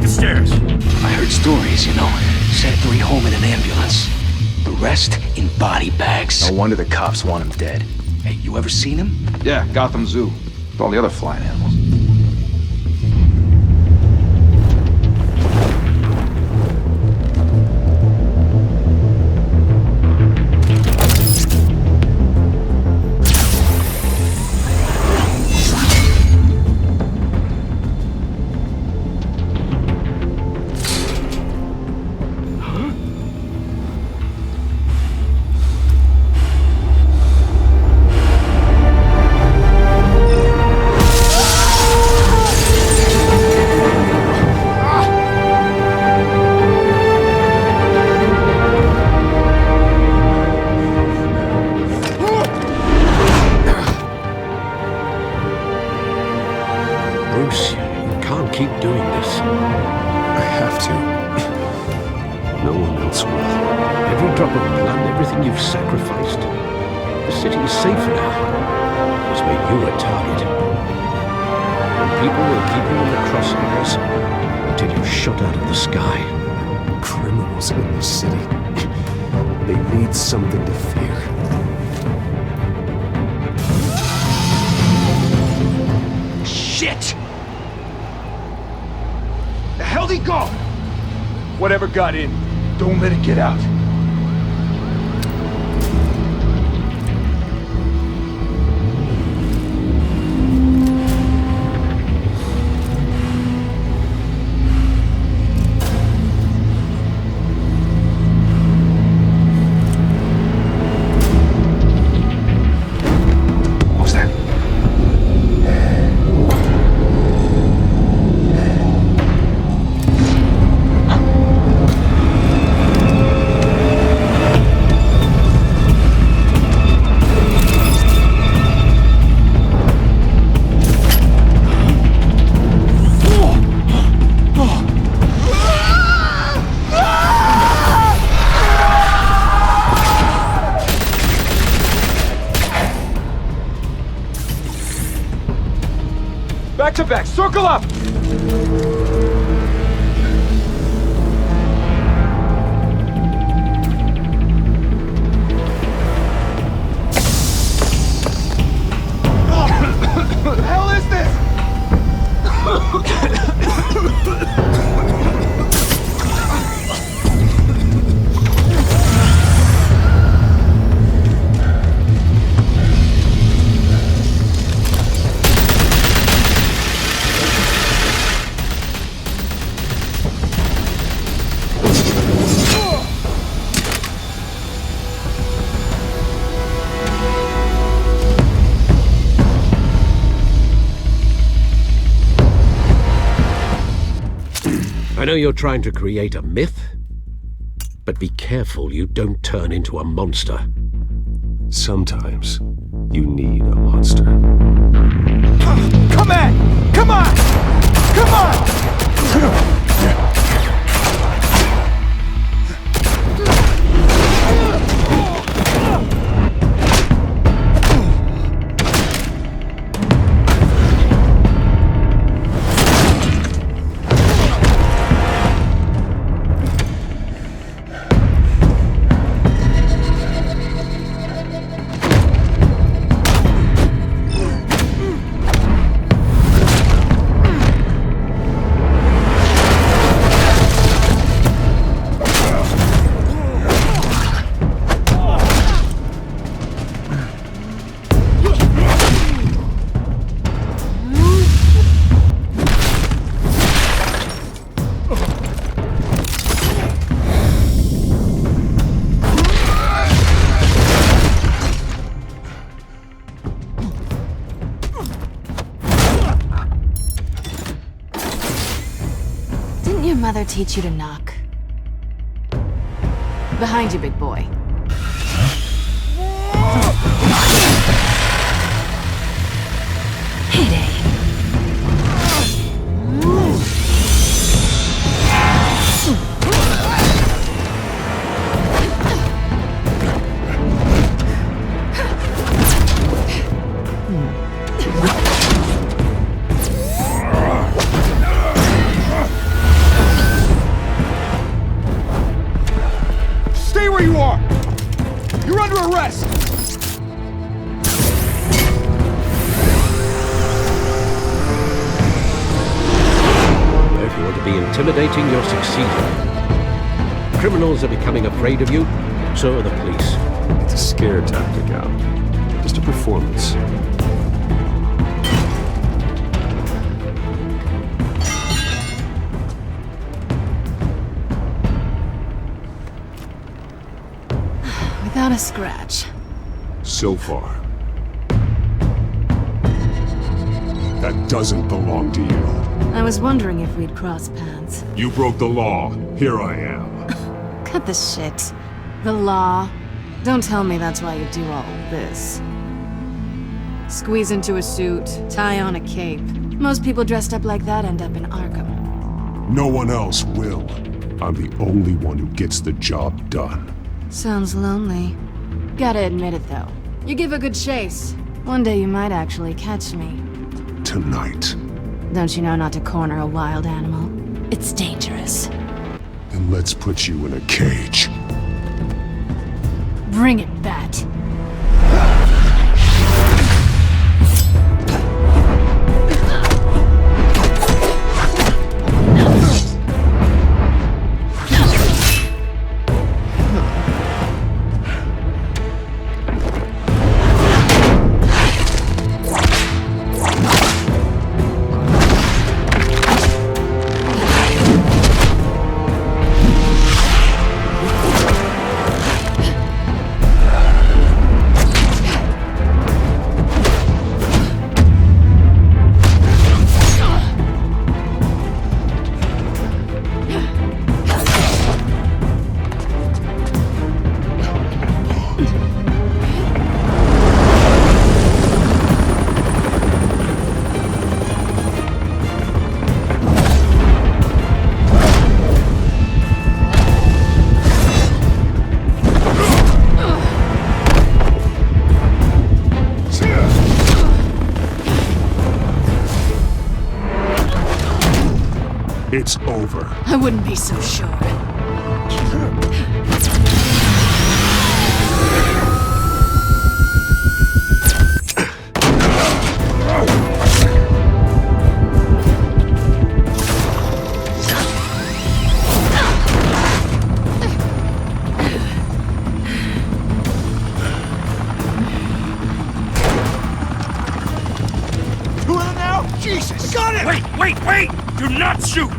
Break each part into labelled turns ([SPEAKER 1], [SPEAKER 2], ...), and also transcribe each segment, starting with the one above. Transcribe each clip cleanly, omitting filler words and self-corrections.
[SPEAKER 1] the stairs.
[SPEAKER 2] I heard stories, you know. Sent 3 home in an ambulance. The rest in body bags.
[SPEAKER 3] No wonder the cops want him dead.
[SPEAKER 2] Hey, you ever seen him?
[SPEAKER 4] Yeah, Gotham Zoo. With all the other flying animals.
[SPEAKER 5] Bruce, you can't keep doing this.
[SPEAKER 3] I have to.
[SPEAKER 5] No one else will. Every drop of blood, everything you've sacrificed. The city is safe now. It's made you a target. And people will keep you in the crosshairs until you're shot out of the sky.
[SPEAKER 3] Criminals in this city. They need something to fear.
[SPEAKER 1] Shit! The hell'd he go? Whatever got in, don't let it get out. Back to back, circle up! What the hell is this?
[SPEAKER 5] I know you're trying to create a myth, but be careful you don't turn into a monster.
[SPEAKER 3] Sometimes you need a monster.
[SPEAKER 1] Come on! Come on! Come on!
[SPEAKER 6] Didn't your mother teach you to knock? Behind you, big boy. Heyday.
[SPEAKER 5] sure to be intimidating, you're succeeding. Criminals are becoming afraid of you, so are the police.
[SPEAKER 3] It's a scare tactic, Al. Just a performance.
[SPEAKER 6] Without a scratch.
[SPEAKER 3] So far. That doesn't belong to you.
[SPEAKER 6] I was wondering if we'd cross paths.
[SPEAKER 3] You broke the law. Here I am.
[SPEAKER 6] Cut the shit. The law. Don't tell me that's why you do all this. Squeeze into a suit, tie on a cape. Most people dressed up like that end up in Arkham.
[SPEAKER 3] No one else will. I'm the only one who gets the job done.
[SPEAKER 6] Sounds lonely. Gotta admit it though. You give a good chase. One day you might actually catch me.
[SPEAKER 3] Tonight.
[SPEAKER 6] Don't you know not to corner a wild animal? It's dangerous.
[SPEAKER 3] Then let's put you in a cage.
[SPEAKER 6] Bring it, Bat.
[SPEAKER 3] It's over.
[SPEAKER 6] I wouldn't be so sure.
[SPEAKER 1] Who are now? Jesus! Got it! Wait! Do not shoot!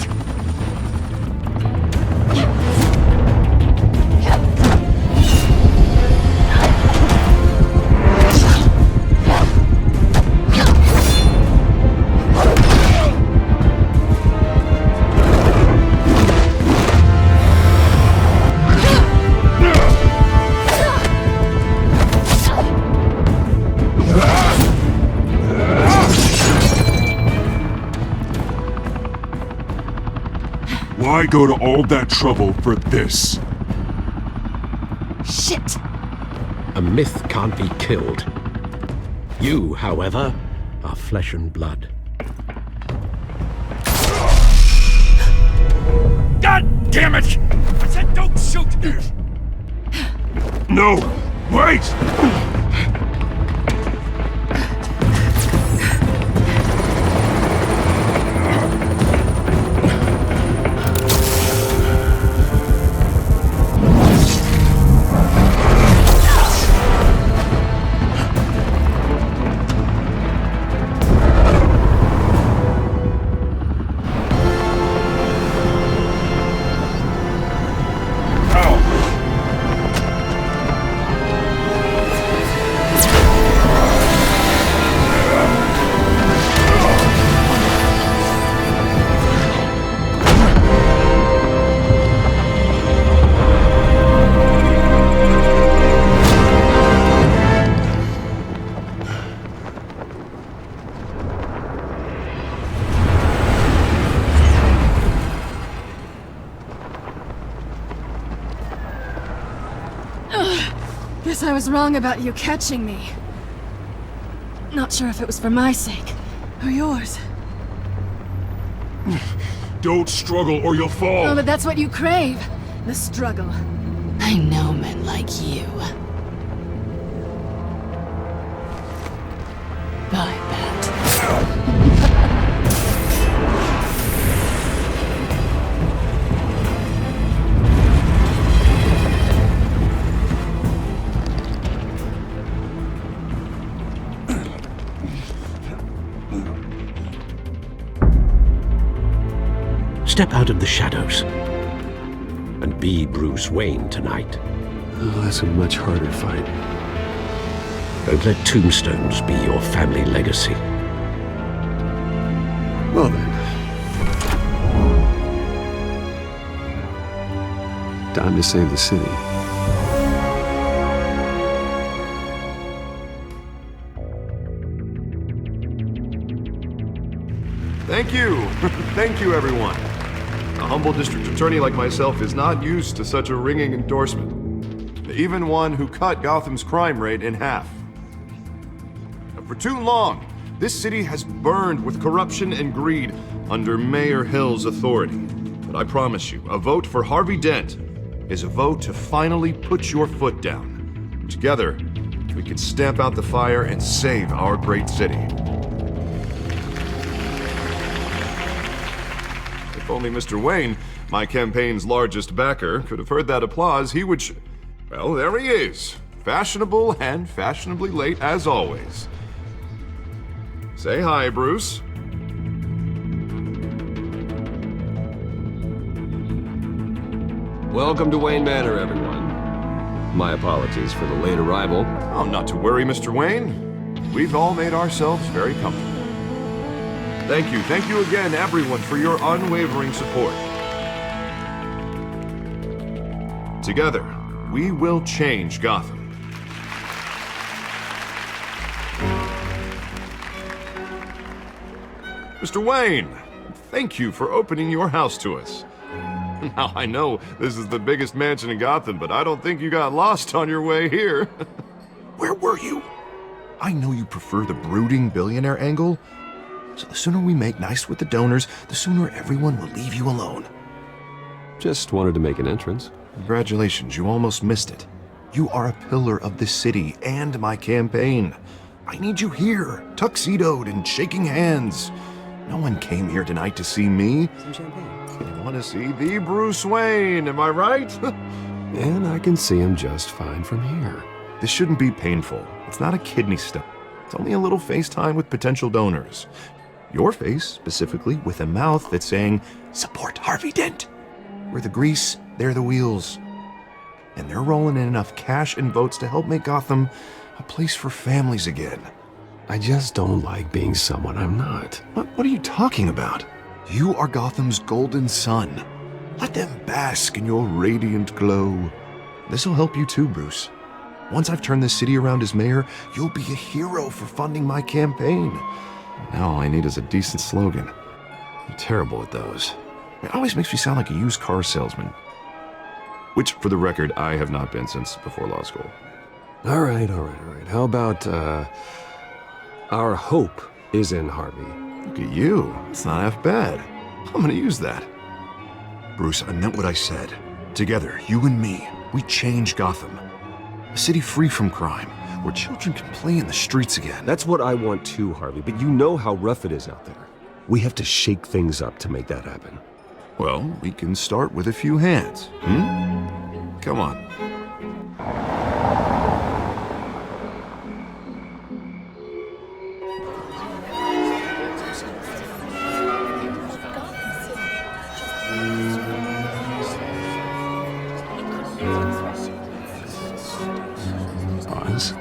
[SPEAKER 3] Why go to all that trouble for this?
[SPEAKER 6] Shit!
[SPEAKER 5] A myth can't be killed. You, however, are flesh and blood.
[SPEAKER 1] God damn it! I said don't shoot!
[SPEAKER 3] No! Wait!
[SPEAKER 6] Guess I was wrong about you catching me. Not sure if it was for my sake, or yours.
[SPEAKER 3] Don't struggle or you'll fall!
[SPEAKER 6] Oh, but that's what you crave. The struggle. I know men like you. Bye, Bat.
[SPEAKER 5] Step out of the shadows and be Bruce Wayne tonight.
[SPEAKER 3] Oh, that's a much harder fight.
[SPEAKER 5] Don't let tombstones be your family legacy.
[SPEAKER 3] Well then. Time to save the city.
[SPEAKER 7] Thank you. Thank you, everyone. A humble district attorney like myself is not used to such a ringing endorsement. Even one who cut Gotham's crime rate in half. For too long, this city has burned with corruption and greed under Mayor Hill's authority. But I promise you, a vote for Harvey Dent is a vote to finally put your foot down. Together, we can stamp out the fire and save our great city. If only Mr. Wayne, my campaign's largest backer, could have heard that applause, he would well, there he is. Fashionable and fashionably late as always. Say hi, Bruce.
[SPEAKER 8] Welcome to Wayne Manor, everyone. My apologies for the late arrival.
[SPEAKER 7] Oh, not to worry, Mr. Wayne. We've all made ourselves very comfortable. Thank you again, everyone, for your unwavering support. Together, we will change Gotham. Mr. Wayne, thank you for opening your house to us. Now, I know this is the biggest mansion in Gotham, but I don't think you got lost on your way here. Where were you? I know you prefer the brooding billionaire angle, so the sooner we make nice with the donors, the sooner everyone will leave you alone.
[SPEAKER 8] Just wanted to make an entrance.
[SPEAKER 7] Congratulations, you almost missed it. You are a pillar of this city and my campaign. I need you here, tuxedoed and shaking hands. No one came here tonight to see me.
[SPEAKER 8] Some champagne.
[SPEAKER 7] They want to see the Bruce Wayne, am I right?
[SPEAKER 3] And I can see him just fine from here.
[SPEAKER 7] This shouldn't be painful. It's not a kidney stone. It's only a little FaceTime with potential donors. Your face, specifically, with a mouth that's saying, support Harvey Dent. We're the grease, they're the wheels. And they're rolling in enough cash and votes to help make Gotham a place for families again.
[SPEAKER 3] I just don't like being someone I'm not.
[SPEAKER 7] What are you talking about? You are Gotham's golden sun. Let them bask in your radiant glow. This'll help you too, Bruce. Once I've turned this city around as mayor, you'll be a hero for funding my campaign. Now all I need is a decent slogan. I'm terrible at those. It always makes me sound like a used car salesman. Which, for the record, I have not been since before law school.
[SPEAKER 3] All right. How about, our hope is in Harvey.
[SPEAKER 7] Look at you. It's not half bad. I'm gonna use that. Bruce, I meant what I said. Together, you and me, we change Gotham. A city free from crime, where children can play in the streets again.
[SPEAKER 8] That's what I want too, Harvey, but you know how rough it is out there. We have to shake things up to make that happen.
[SPEAKER 7] Well, we can start with a few hands, Come on.
[SPEAKER 3] Pause.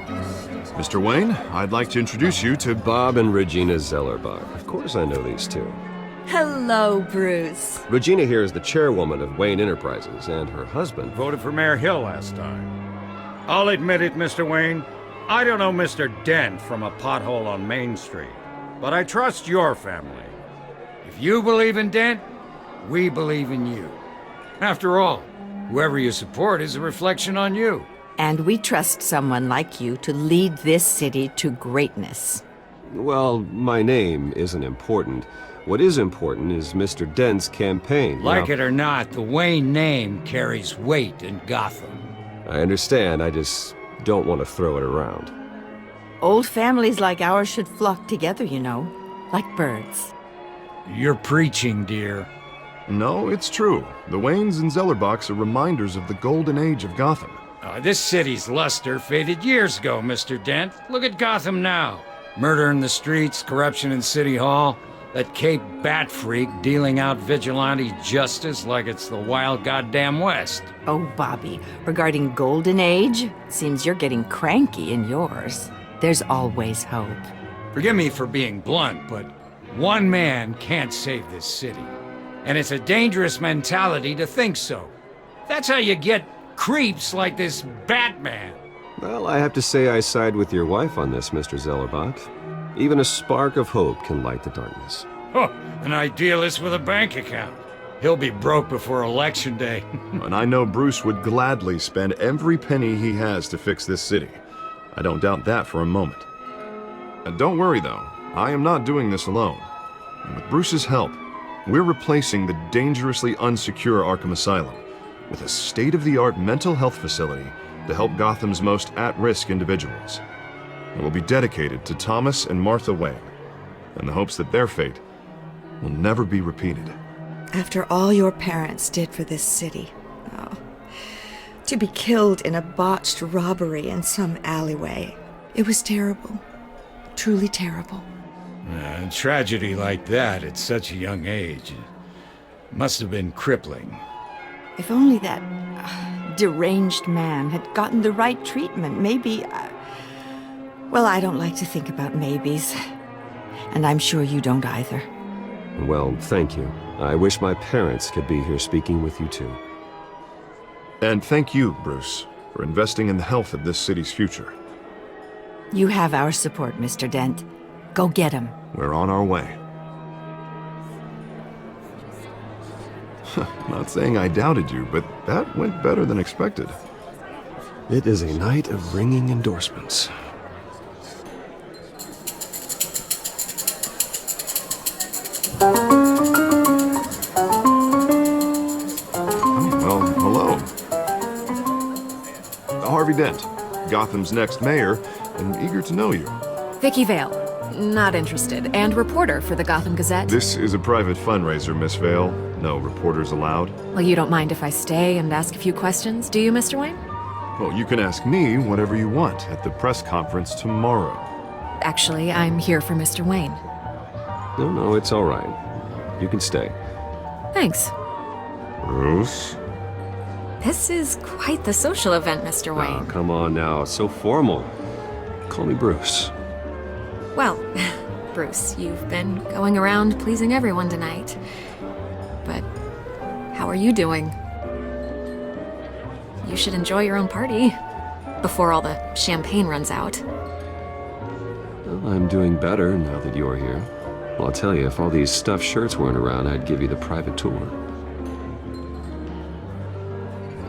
[SPEAKER 7] Mr. Wayne, I'd like to introduce you to
[SPEAKER 8] Bob and Regina Zellerbach. Of course I know these two.
[SPEAKER 9] Hello, Bruce.
[SPEAKER 8] Regina here is the chairwoman of Wayne Enterprises, and her husband...
[SPEAKER 10] Voted for Mayor Hill last time. I'll admit it, Mr. Wayne. I don't know Mr. Dent from a pothole on Main Street, but I trust your family. If you believe in Dent, we believe in you. After all, whoever you support is a reflection on you.
[SPEAKER 9] And we trust someone like you to lead this city to greatness.
[SPEAKER 8] Well, my name isn't important. What is important is Mr. Dent's campaign.
[SPEAKER 10] Like it or not, the Wayne name carries weight in Gotham.
[SPEAKER 8] I understand, I just don't want to throw it around.
[SPEAKER 9] Old families like ours should flock together, you know, like birds.
[SPEAKER 10] You're preaching, dear.
[SPEAKER 7] No, it's true. The Waynes and Zellerbachs are reminders of the golden age of Gotham.
[SPEAKER 10] This city's luster faded years ago, Mr. Dent. Look at Gotham now. Murder in the streets, corruption in City Hall. That Cape Bat freak dealing out vigilante justice like it's the wild goddamn West.
[SPEAKER 9] Oh, Bobby, regarding Golden Age, seems you're getting cranky in yours. There's always hope.
[SPEAKER 10] Forgive me for being blunt, but one man can't save this city. And it's a dangerous mentality to think so. That's how you get creeps like this Batman.
[SPEAKER 8] Well, I have to say I side with your wife on this, Mr. Zellerbach. Even a spark of hope can light the darkness.
[SPEAKER 10] Oh, an idealist with a bank account. He'll be broke before Election Day.
[SPEAKER 7] And I know Bruce would gladly spend every penny he has to fix this city. I don't doubt that for a moment. And don't worry, though. I am not doing this alone. And with Bruce's help, we're replacing the dangerously unsecure Arkham Asylum with a state-of-the-art mental health facility to help Gotham's most at-risk individuals. It will be dedicated to Thomas and Martha Wayne, in the hopes that their fate will never be repeated.
[SPEAKER 11] After all your parents did for this city, oh, to be killed in a botched robbery in some alleyway, it was terrible. Truly terrible.
[SPEAKER 10] A tragedy like that at such a young age must have been crippling.
[SPEAKER 9] If only that deranged man had gotten the right treatment, maybe... well, I don't like to think about maybes. And I'm sure you don't either.
[SPEAKER 8] Well, thank you. I wish my parents could be here speaking with you too.
[SPEAKER 7] And thank you, Bruce, for investing in the health of this city's future.
[SPEAKER 9] You have our support, Mr. Dent. Go get him.
[SPEAKER 7] We're on our way. Not saying I doubted you, but that went better than expected.
[SPEAKER 8] It is a night of ringing endorsements.
[SPEAKER 7] Well, hello. Harvey Dent, Gotham's next mayor, and eager to know you.
[SPEAKER 12] Vicky Vale. Not interested. And reporter for the Gotham Gazette.
[SPEAKER 7] This is a private fundraiser, Miss Vale. No reporters allowed.
[SPEAKER 12] Well, you don't mind if I stay and ask a few questions, do you, Mr. Wayne?
[SPEAKER 7] Well, you can ask me whatever you want at the press conference tomorrow.
[SPEAKER 12] Actually, I'm here for Mr. Wayne.
[SPEAKER 8] No, it's all right. You can stay.
[SPEAKER 12] Thanks.
[SPEAKER 7] Bruce?
[SPEAKER 12] This is quite the social event, Mr. Wayne.
[SPEAKER 8] Oh, come on now. So formal. Call me Bruce.
[SPEAKER 12] Well, Bruce, you've been going around pleasing everyone tonight. But how are you doing? You should enjoy your own party before all the champagne runs out.
[SPEAKER 8] Well, I'm doing better now that you're here. Well, I'll tell you, if all these stuffed shirts weren't around, I'd give you the private tour.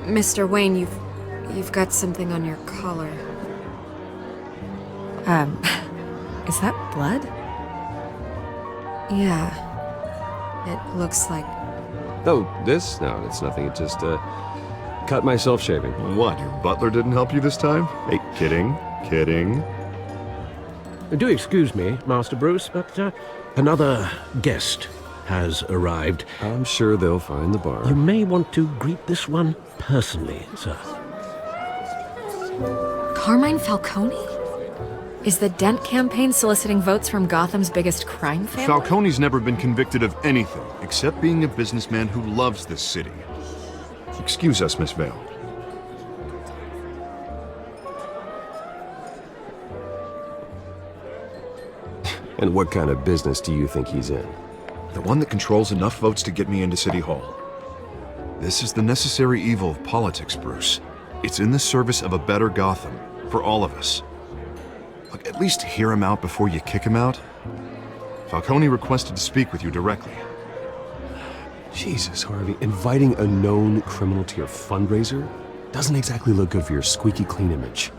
[SPEAKER 12] Mr. Wayne, you've got something on your collar. Is that blood? Yeah. It looks like...
[SPEAKER 8] Oh, this? No, it's nothing. It just, cut myself shaving.
[SPEAKER 7] What, your butler didn't help you this time? Hey, kidding.
[SPEAKER 5] Do excuse me, Master Bruce, but another guest has arrived.
[SPEAKER 8] I'm sure they'll find the bar.
[SPEAKER 5] You may want to greet this one personally, sir.
[SPEAKER 12] Carmine Falcone? Is the Dent campaign soliciting votes from Gotham's biggest crime family?
[SPEAKER 7] Falcone's never been convicted of anything, except being a businessman who loves this city. Excuse us, Miss Vale.
[SPEAKER 8] And what kind of business do you think he's in?
[SPEAKER 7] The one that controls enough votes to get me into City Hall. This is the necessary evil of politics, Bruce. It's in the service of a better Gotham, for all of us. Look, at least hear him out before you kick him out. Falcone requested to speak with you directly.
[SPEAKER 8] Jesus, Harvey, inviting a known criminal to your fundraiser doesn't exactly look good for your squeaky clean image.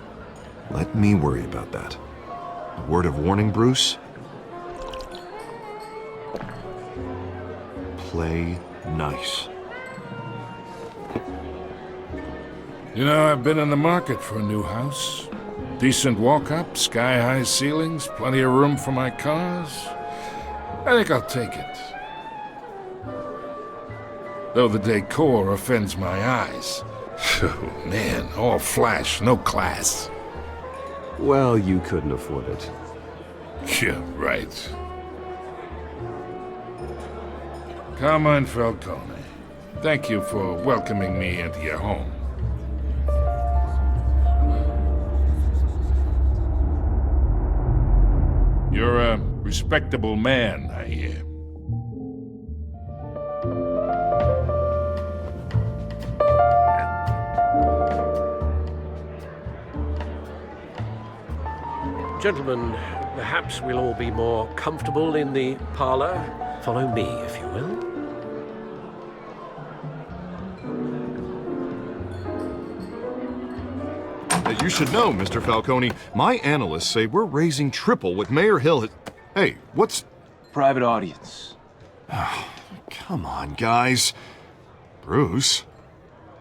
[SPEAKER 7] Let me worry about that. A word of warning, Bruce. Play nice.
[SPEAKER 13] You know, I've been in the market for a new house. Decent walk-up, sky-high ceilings, plenty of room for my cars. I think I'll take it. Though the decor offends my eyes. Oh, man, all flash, no class.
[SPEAKER 8] Well, you couldn't afford it.
[SPEAKER 13] Yeah, right. Carmine Falcone, thank you for welcoming me into your home. You're a respectable man, I hear.
[SPEAKER 5] Gentlemen, perhaps we'll all be more comfortable in the parlor. Follow me, if you will.
[SPEAKER 7] You should know, Mr. Falcone, my analysts say we're raising triple what Mayor Hill has... Hey, what's...
[SPEAKER 1] Private audience.
[SPEAKER 7] Come on, guys. Bruce?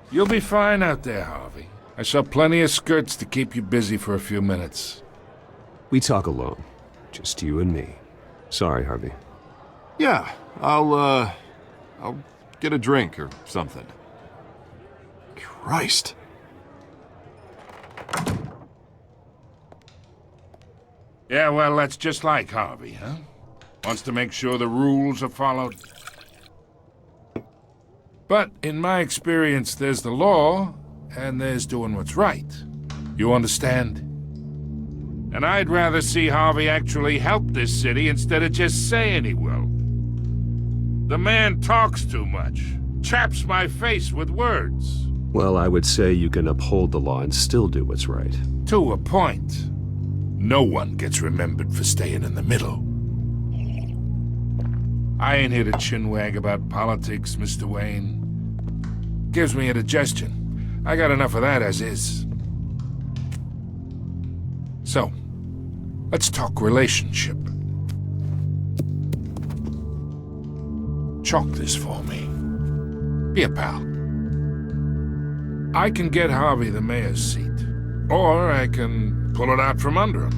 [SPEAKER 13] You'll be fine out there, Harvey. I saw plenty of skirts to keep you busy for a few minutes.
[SPEAKER 3] We talk alone. Just you and me. Sorry, Harvey.
[SPEAKER 7] Yeah, I'll get a drink or something. Christ.
[SPEAKER 13] Yeah, well, that's just like Harvey, huh? Wants to make sure the rules are followed. But in my experience, there's the law, and there's doing what's right. You understand? And I'd rather see Harvey actually help this city instead of just saying he will. The man talks too much, chaps my face with words.
[SPEAKER 3] Well, I would say you can uphold the law and still do what's right.
[SPEAKER 13] To a point. No one gets remembered for staying in the middle. I ain't here to chinwag about politics, Mr. Wayne. Gives me indigestion. I got enough of that as is. So, let's talk relationship. Chalk this for me. Be a pal. I can get Harvey the mayor's seat, or I can pull it out from under him.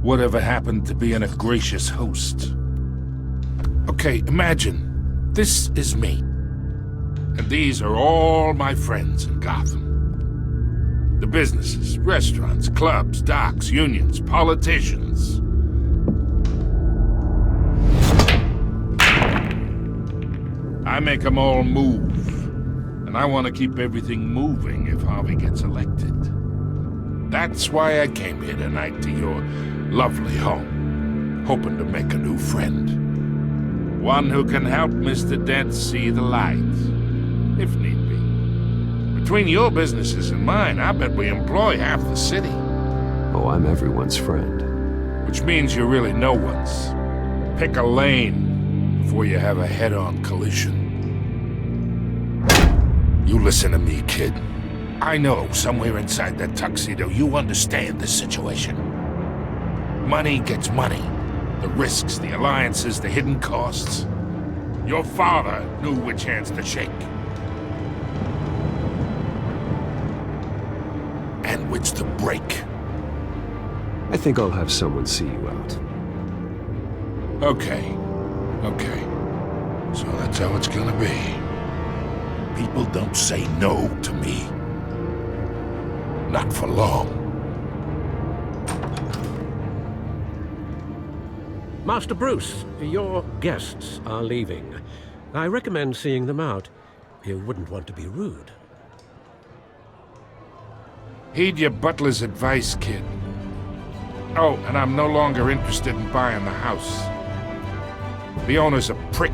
[SPEAKER 13] Whatever happened to being a gracious host? Okay, imagine, this is me. And these are all my friends in Gotham. The businesses, restaurants, clubs, docks, unions, politicians. I make them all move. And I want to keep everything moving if Harvey gets elected. That's why I came here tonight to your lovely home, hoping to make a new friend. One who can help Mr. Dent see the light, if need be. Between your businesses and mine, I bet we employ half the city.
[SPEAKER 3] Oh, I'm everyone's friend.
[SPEAKER 13] Which means you're really no one's. Pick a lane before you have a head-on collision. You listen to me, kid. I know somewhere inside that tuxedo you understand this situation. Money gets money. The risks, the alliances, the hidden costs. Your father knew which hands to shake. And which to break.
[SPEAKER 3] I think I'll have someone see you out.
[SPEAKER 13] Okay. So that's how it's gonna be. People don't say no to me. Not for long.
[SPEAKER 5] Master Bruce, your guests are leaving. I recommend seeing them out. You wouldn't want to be rude.
[SPEAKER 13] Heed your butler's advice, kid. Oh, and I'm no longer interested in buying the house. The owner's a prick.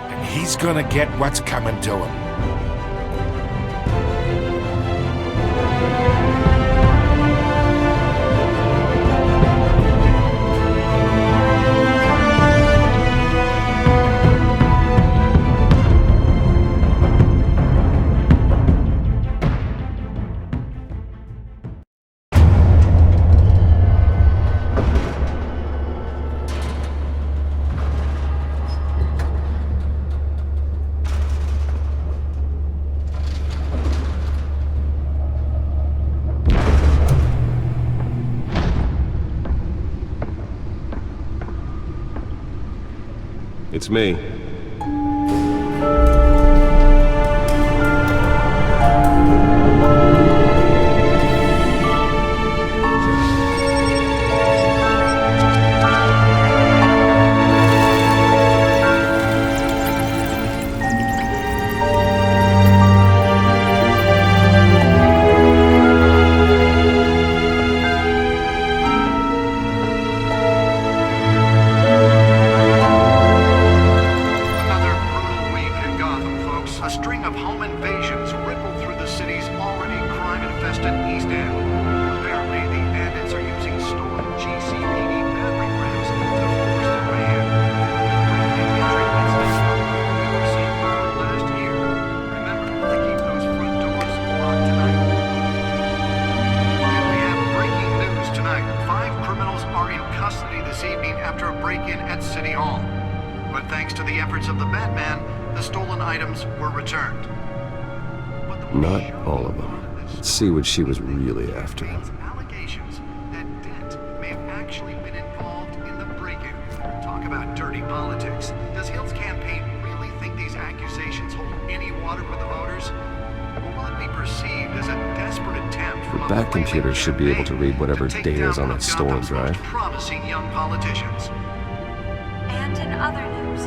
[SPEAKER 13] And he's gonna get what's coming to him.
[SPEAKER 3] It's me.
[SPEAKER 14] But thanks to the efforts of the Batman, the stolen items were returned.
[SPEAKER 8] Not all of them. Let's see what she was really after.
[SPEAKER 14] Allegations that Dent may have actually been involved in the break-in. Talk about dirty politics. Does Hill's campaign really think these accusations hold any water with the voters? Or will it be perceived as a desperate attempt from
[SPEAKER 8] The back computer should be able to read whatever data is on that stolen drive.
[SPEAKER 14] promising young politicians?
[SPEAKER 15] And in other news,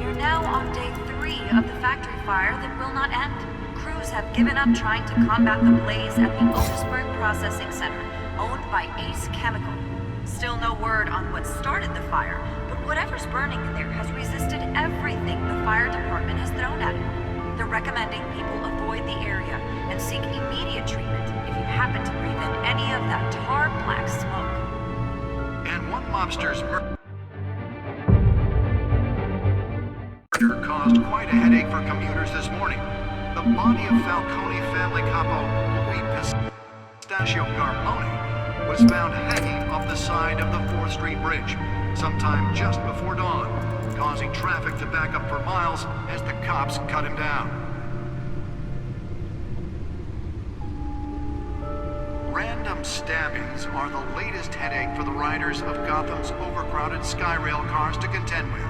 [SPEAKER 15] you're now on day 3 of the factory fire that will not end. Crews have given up trying to combat the blaze at the Otisburg Processing Center, owned by Ace Chemical. Still no word on what started the fire, but whatever's burning in there has resisted everything the fire department has thrown at it. They're recommending people avoid the area and seek immediate treatment if you happen to breathe in any of that tar black smoke.
[SPEAKER 14] And one mobster's murder caused quite a headache for commuters this morning. The body of Falcone family capo Louis Pistachio Garmone was found hanging off the side of the 4th Street Bridge sometime just before dawn, causing traffic to back up for miles as the cops cut him down. Random stabbings are the latest headache for the riders of Gotham's overcrowded Skyrail cars to contend with.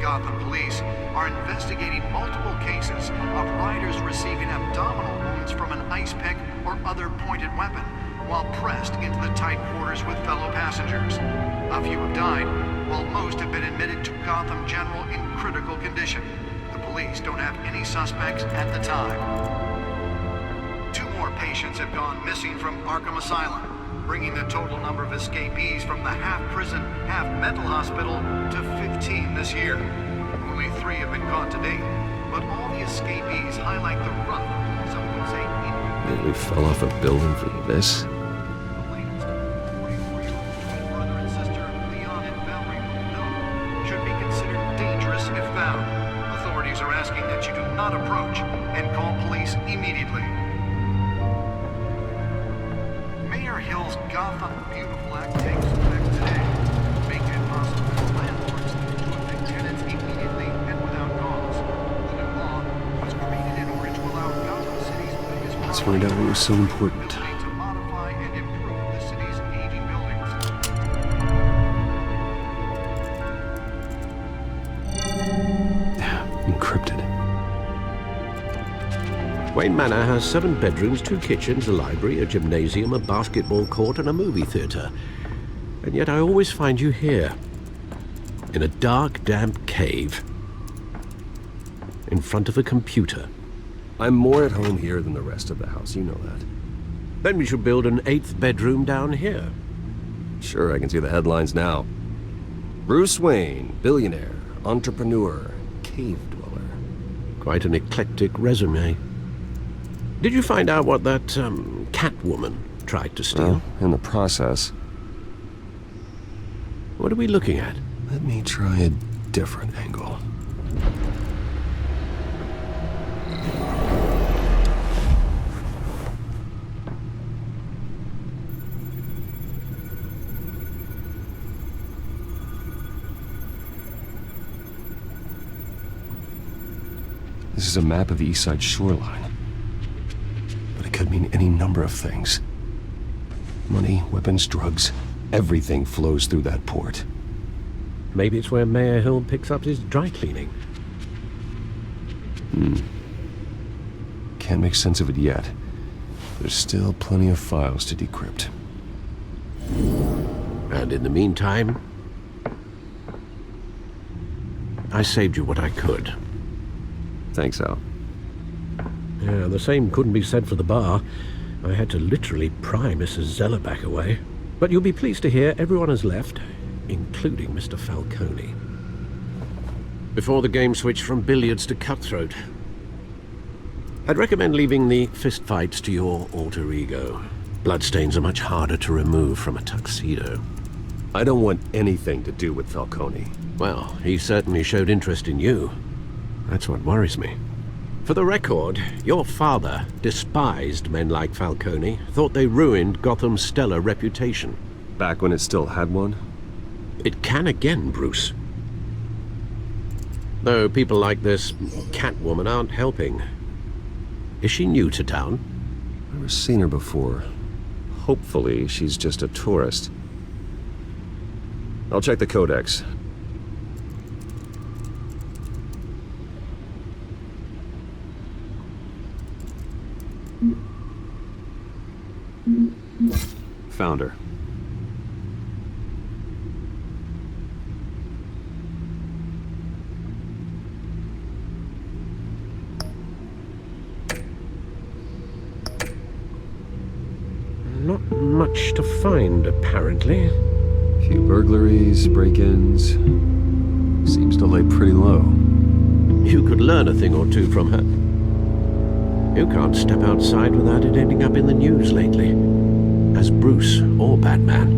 [SPEAKER 14] Gotham police are investigating multiple cases of riders receiving abdominal wounds from an ice pick or other pointed weapon while pressed into the tight quarters with fellow passengers. A few have died, while most have been admitted to Gotham General in critical condition. The police don't have any suspects at the time. 2 more patients have gone missing from Arkham Asylum, bringing the total number of escapees from the half-prison, half-mental hospital to 15 this year. Only 3 have been caught to date, but all the escapees highlight the rough, some would say
[SPEAKER 8] Nearly fell off a building for this.
[SPEAKER 14] brother and sister Leon and Valerie Hill should be considered dangerous if found. Authorities are asking that you do not approach and call police immediately. Mayor Hill's Gotham Beautiful Act takes effect today, making it possible for landlords to evict tenants immediately and without cause. The new law was created in order to allow Gotham City's biggest
[SPEAKER 8] Let's find out what was so important.
[SPEAKER 14] to modify and improve the city's aging buildings.
[SPEAKER 8] Encrypted.
[SPEAKER 5] Wayne Manor has 7 bedrooms, 2 kitchens, a library, a gymnasium, a basketball court, and a movie theater. And yet I always find you here, in a dark, damp cave, in front of a computer.
[SPEAKER 8] I'm more at home here than the rest of the house, you know that.
[SPEAKER 5] Then we should build an 8th bedroom down here.
[SPEAKER 8] Sure, I can see the headlines now. Bruce Wayne, billionaire, entrepreneur, cave dweller.
[SPEAKER 5] Quite an eclectic resume. Did you find out what that, Catwoman tried to steal?
[SPEAKER 8] In the process.
[SPEAKER 5] What are we looking at?
[SPEAKER 8] Let me try a different angle. This is a map of the East Side shoreline. But it could mean any number of things. Money, weapons, drugs, everything flows through that port.
[SPEAKER 5] Maybe it's where Mayor Hill picks up his dry cleaning.
[SPEAKER 8] Can't make sense of it yet. There's still plenty of files to decrypt.
[SPEAKER 5] And in the meantime, I saved you what I could.
[SPEAKER 8] Thanks, Al.
[SPEAKER 5] Yeah, the same couldn't be said for the bar. I had to literally pry Mrs. Zeller back away. But you'll be pleased to hear everyone has left, including Mr. Falcone. Before the game switched from billiards to cutthroat. I'd recommend leaving the fistfights to your alter ego. Bloodstains are much harder to remove from a tuxedo.
[SPEAKER 8] I don't want anything to do with Falcone.
[SPEAKER 5] Well, he certainly showed interest in you. That's what worries me. For the record, your father despised men like Falcone, thought they ruined Gotham's stellar reputation.
[SPEAKER 8] Back when it still had one?
[SPEAKER 5] It can again, Bruce. Though people like this Catwoman aren't helping. Is she new to town?
[SPEAKER 8] I've never seen her before. Hopefully, she's just a tourist. I'll check the codex. Found her.
[SPEAKER 5] Not much to find, apparently.
[SPEAKER 8] Few burglaries, break-ins. Seems to lay pretty low.
[SPEAKER 5] You could learn a thing or two from her. You can't step outside without it ending up in the news lately. As Bruce or Batman.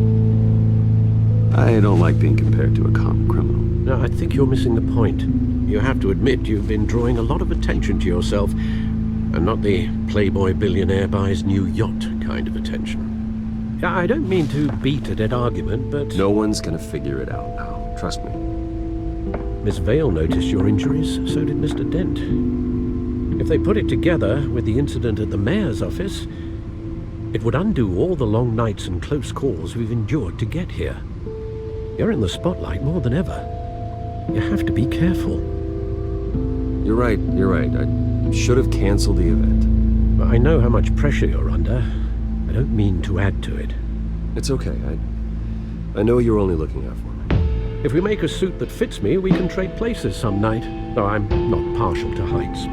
[SPEAKER 8] I don't like being compared to a common criminal.
[SPEAKER 5] No, I think you're missing the point. You have to admit you've been drawing a lot of attention to yourself, and not the playboy billionaire buys new yacht kind of attention. Yeah, I don't mean to beat a dead argument, but...
[SPEAKER 8] No one's gonna figure it out now, trust me.
[SPEAKER 5] Miss Vale noticed your injuries, so did Mr. Dent. If they put it together with the incident at the mayor's office, it would undo all the long nights and close calls we've endured to get here. You're in the spotlight more than ever. You have to be careful.
[SPEAKER 8] You're right. I should have canceled the event.
[SPEAKER 5] But I know how much pressure you're under. I don't mean to add to it.
[SPEAKER 8] It's okay. I know you're only looking out for me.
[SPEAKER 5] If we make a suit that fits me, we can trade places some night. Though I'm not partial to heights.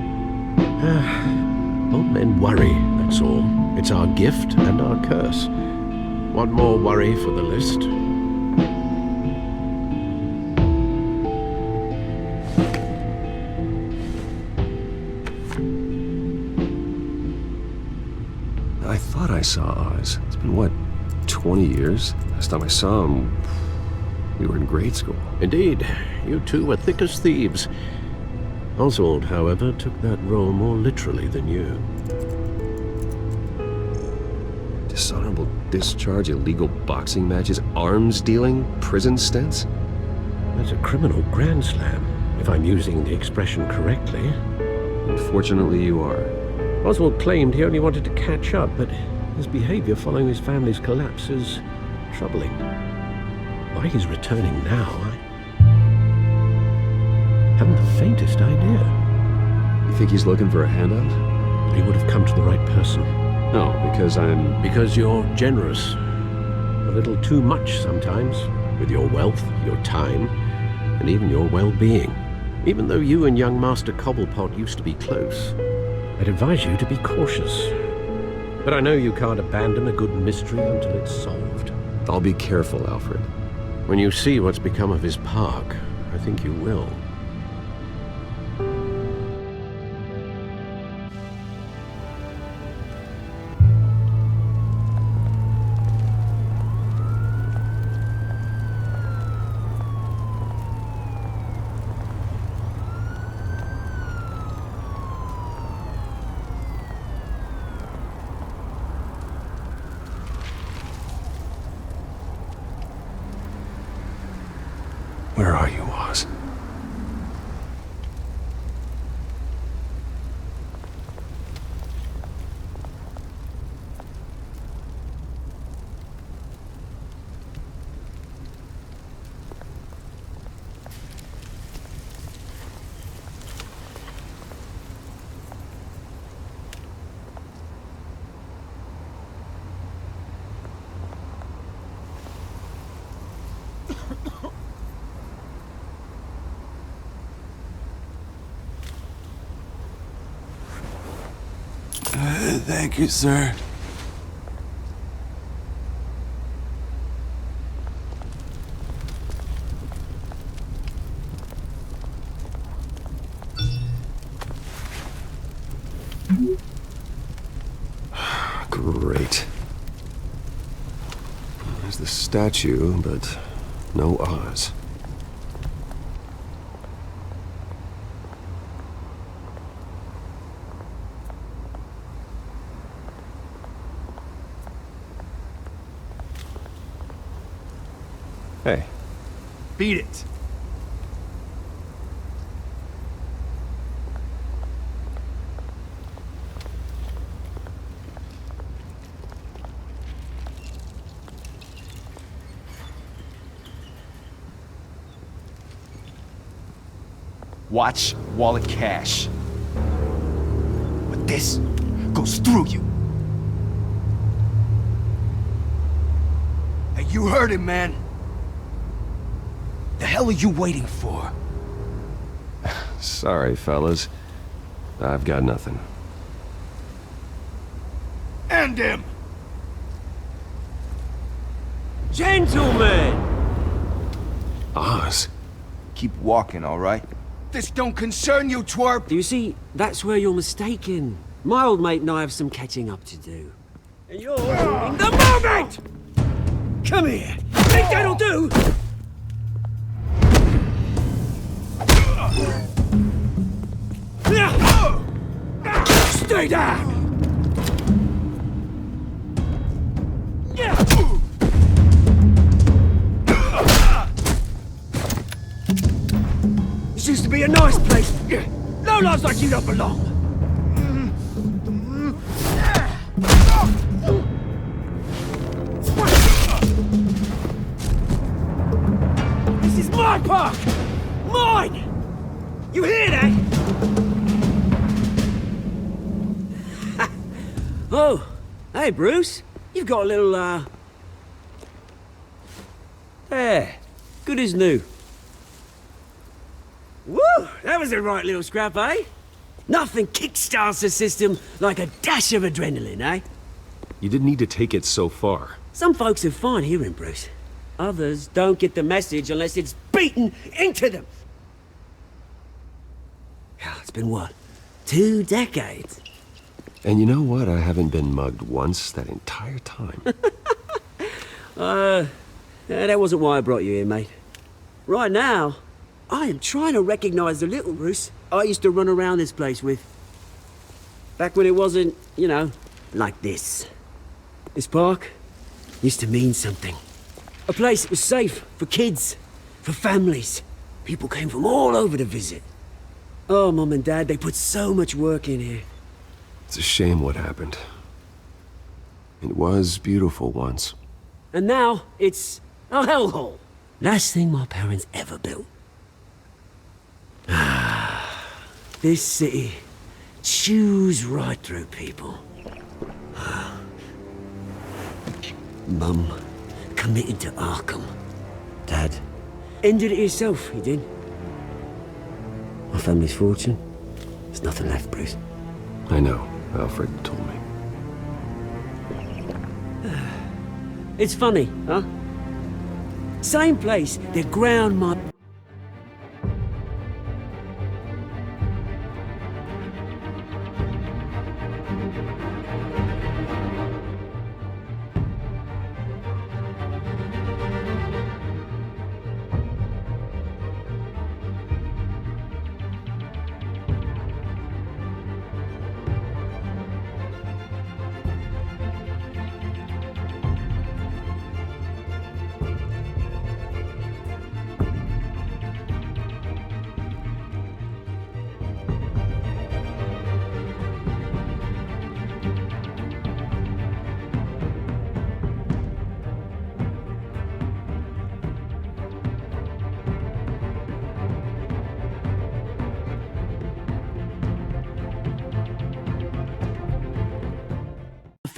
[SPEAKER 5] Old men worry, that's all. It's our gift and our curse. One more worry for the list.
[SPEAKER 8] I thought I saw Oz. It's been, what, 20 years? Last time I saw him, we were in grade school.
[SPEAKER 5] Indeed. You two were thick as thieves. Oswald, however, took that role more literally than you.
[SPEAKER 8] Dishonorable discharge, illegal boxing matches, arms dealing, prison stints?
[SPEAKER 5] That's a criminal grand slam, if I'm using the expression correctly.
[SPEAKER 8] Unfortunately, you are.
[SPEAKER 5] Oswald claimed he only wanted to catch up, but his behavior following his family's collapse is troubling. Why he's returning now, I haven't the faintest idea.
[SPEAKER 8] You think he's looking for a handout?
[SPEAKER 5] He would have come to the right person.
[SPEAKER 8] No, because
[SPEAKER 5] you're generous. A little too much sometimes, with your wealth, your time, and even your well-being. Even though you and young Master Cobblepot used to be close, I'd advise you to be cautious. But I know you can't abandon a good mystery until it's solved.
[SPEAKER 8] I'll be careful, Alfred.
[SPEAKER 5] When you see what's become of his park, I think you will.
[SPEAKER 8] Where are you, Oz?
[SPEAKER 16] Thank you, sir.
[SPEAKER 8] Great. There's the statue, but no Oz. Hey.
[SPEAKER 1] Beat it. Watch, wallet, cash. But this goes through you. Hey, you heard him, man. The hell are you waiting for?
[SPEAKER 8] Sorry, fellas. I've got nothing.
[SPEAKER 1] End him!
[SPEAKER 16] Gentlemen!
[SPEAKER 8] Oz?
[SPEAKER 1] Keep walking, all right? This don't concern you, twerp!
[SPEAKER 16] You see, that's where you're mistaken. My old mate and I have some catching up to do. And you're in the moment! Come here! Think that'll do? Stay down! This used to be a nice place. No lives like you don't belong. This is my park! Mine! You hear that? Oh, hey Bruce. You've got a little, there. Good as new. Woo! That was a right little scrap, eh? Nothing kickstarts the system like a dash of adrenaline, eh?
[SPEAKER 8] You didn't need to take it so far.
[SPEAKER 16] Some folks are fine hearing, Bruce. Others don't get the message unless it's beaten into them. It's been what? 2 decades?
[SPEAKER 8] And you know what? I haven't been mugged once that entire time.
[SPEAKER 16] That wasn't why I brought you here, mate. Right now, I am trying to recognize the little Bruce I used to run around this place with. Back when it wasn't, you know, like this. This park used to mean something. A place that was safe for kids, for families. People came from all over to visit. Oh, Mum and Dad, they put so much work in here.
[SPEAKER 8] It's a shame what happened. It was beautiful once.
[SPEAKER 16] And now, it's a hellhole. Last thing my parents ever built. This city chews right through people. Mum committed to Arkham. Dad ended it himself, he did. My family's fortune, there's nothing left, Bruce.
[SPEAKER 8] I know. Alfred told me.
[SPEAKER 16] It's funny, huh? Same place that ground my...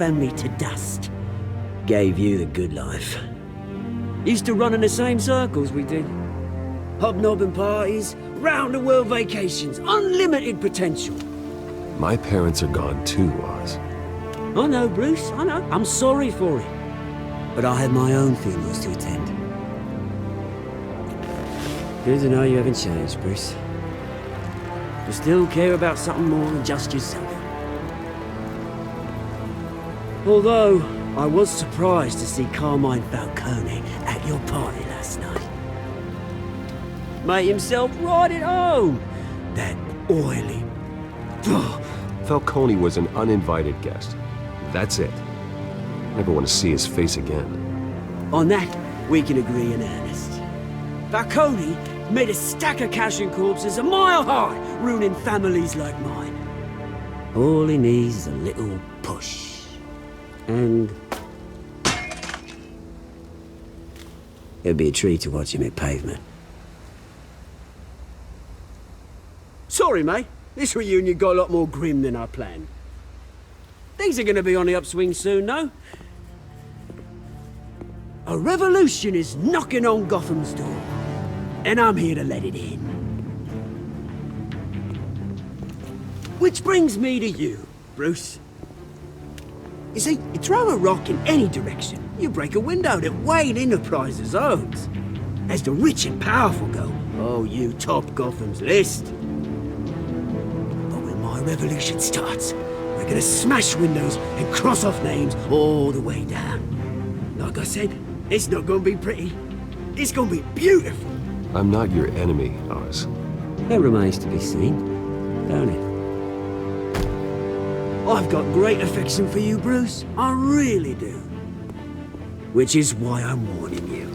[SPEAKER 16] family to dust. Gave you the good life. Used to run in the same circles we did. Hobnobbing parties, round-the-world vacations, unlimited potential.
[SPEAKER 8] My parents are gone too, Oz.
[SPEAKER 16] I know, Bruce, I know. I'm sorry for it. But I had my own funerals to attend. Good to know you haven't changed, Bruce. You still care about something more than just yourself. Although, I was surprised to see Carmine Falcone at your party last night. Made himself right at home. That oily...
[SPEAKER 8] Falcone was an uninvited guest. That's it. Never want to see his face again.
[SPEAKER 16] On that, we can agree in earnest. Falcone made a stack of cashing corpses a mile high, ruining families like mine. All he needs is a little push. And... it'd be a treat to watch him hit pavement. Sorry, mate. This reunion got a lot more grim than I planned. Things are gonna be on the upswing soon, though. A revolution is knocking on Gotham's door, and I'm here to let it in. Which brings me to you, Bruce. You see, you throw a rock in any direction, you break a window that Wayne Enterprises owns. As the rich and powerful go, oh, you top Gotham's list. But when my revolution starts, we're gonna smash windows and cross off names all the way down. Like I said, it's not gonna be pretty. It's gonna be beautiful.
[SPEAKER 8] I'm not your enemy, Oz.
[SPEAKER 16] That remains to be seen, don't it? I've got great affection for you, Bruce. I really do. Which is why I'm warning you.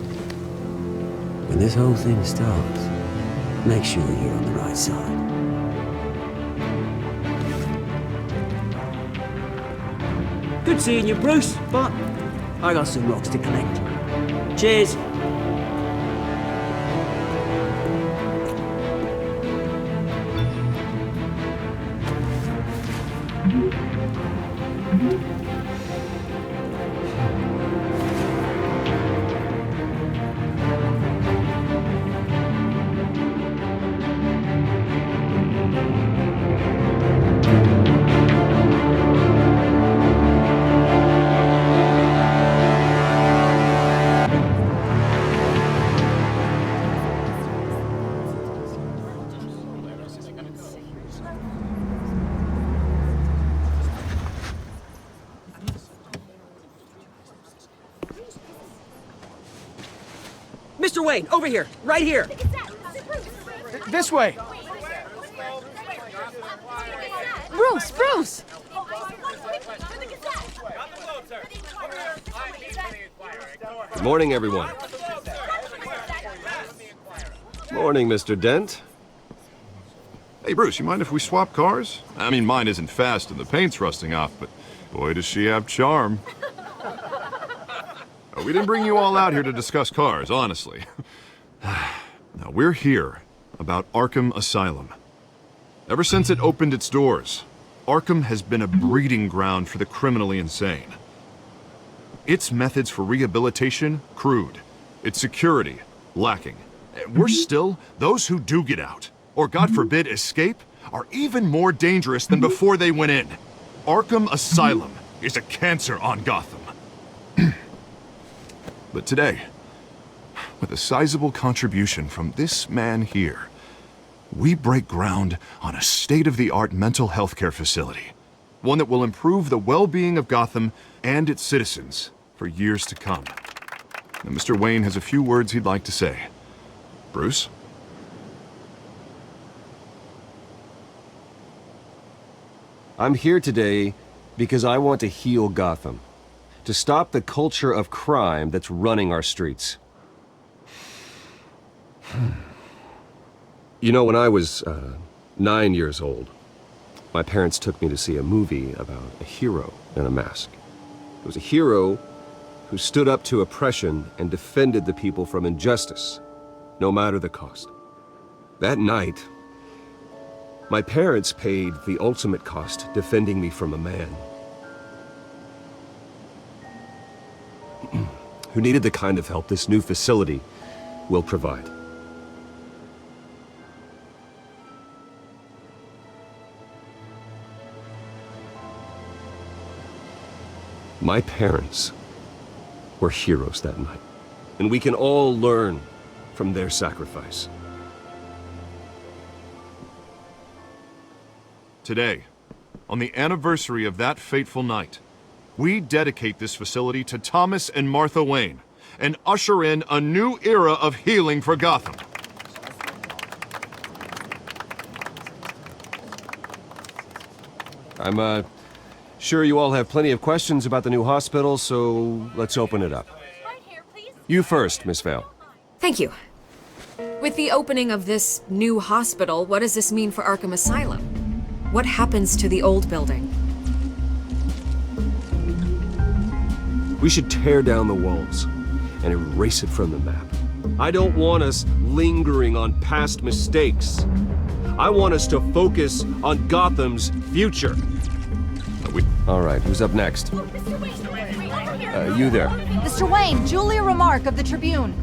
[SPEAKER 16] When this whole thing starts, make sure you're on the right side. Good seeing you, Bruce, but I got some rocks to collect. Cheers. Mr. Wayne, over here, right here.
[SPEAKER 1] This way.
[SPEAKER 6] Bruce, Bruce!
[SPEAKER 8] Good morning, everyone. Morning, Mr. Dent.
[SPEAKER 7] Hey, Bruce, you mind if we swap cars? I mean, mine isn't fast and the paint's rusting off, but boy, does she have charm. We didn't bring you all out here to discuss cars, honestly. Now, we're here about Arkham Asylum. Ever since it opened its doors, Arkham has been a breeding ground for the criminally insane. Its methods for rehabilitation, crude. Its security, lacking. Worse still, those who do get out, or God forbid escape, are even more dangerous than before they went in. Arkham Asylum is a cancer on Gotham. But today, with a sizable contribution from this man here, we break ground on a state-of-the-art mental health care facility. One that will improve the well-being of Gotham and its citizens for years to come. Now, Mr. Wayne has a few words he'd like to say. Bruce?
[SPEAKER 8] I'm here today because I want to heal Gotham. To stop the culture of crime that's running our streets. You know, when I was 9 years old, my parents took me to see a movie about a hero in a mask. It was a hero who stood up to oppression and defended the people from injustice, no matter the cost. That night, my parents paid the ultimate cost defending me from a man who needed the kind of help this new facility will provide. My parents were heroes that night, and we can all learn from their sacrifice.
[SPEAKER 7] Today, on the anniversary of that fateful night, we dedicate this facility to Thomas and Martha Wayne and usher in a new era of healing for Gotham.
[SPEAKER 8] I'm sure you all have plenty of questions about the new hospital, so let's open it up. You first, Miss Vale.
[SPEAKER 12] Thank you. With the opening of this new hospital, what does this mean for Arkham Asylum? What happens to the old building?
[SPEAKER 8] We should tear down the walls and erase it from the map. I don't want us lingering on past mistakes. I want us to focus on Gotham's future. All right, who's up next? You there.
[SPEAKER 15] Mr. Wayne, Julia Remark of the Tribune.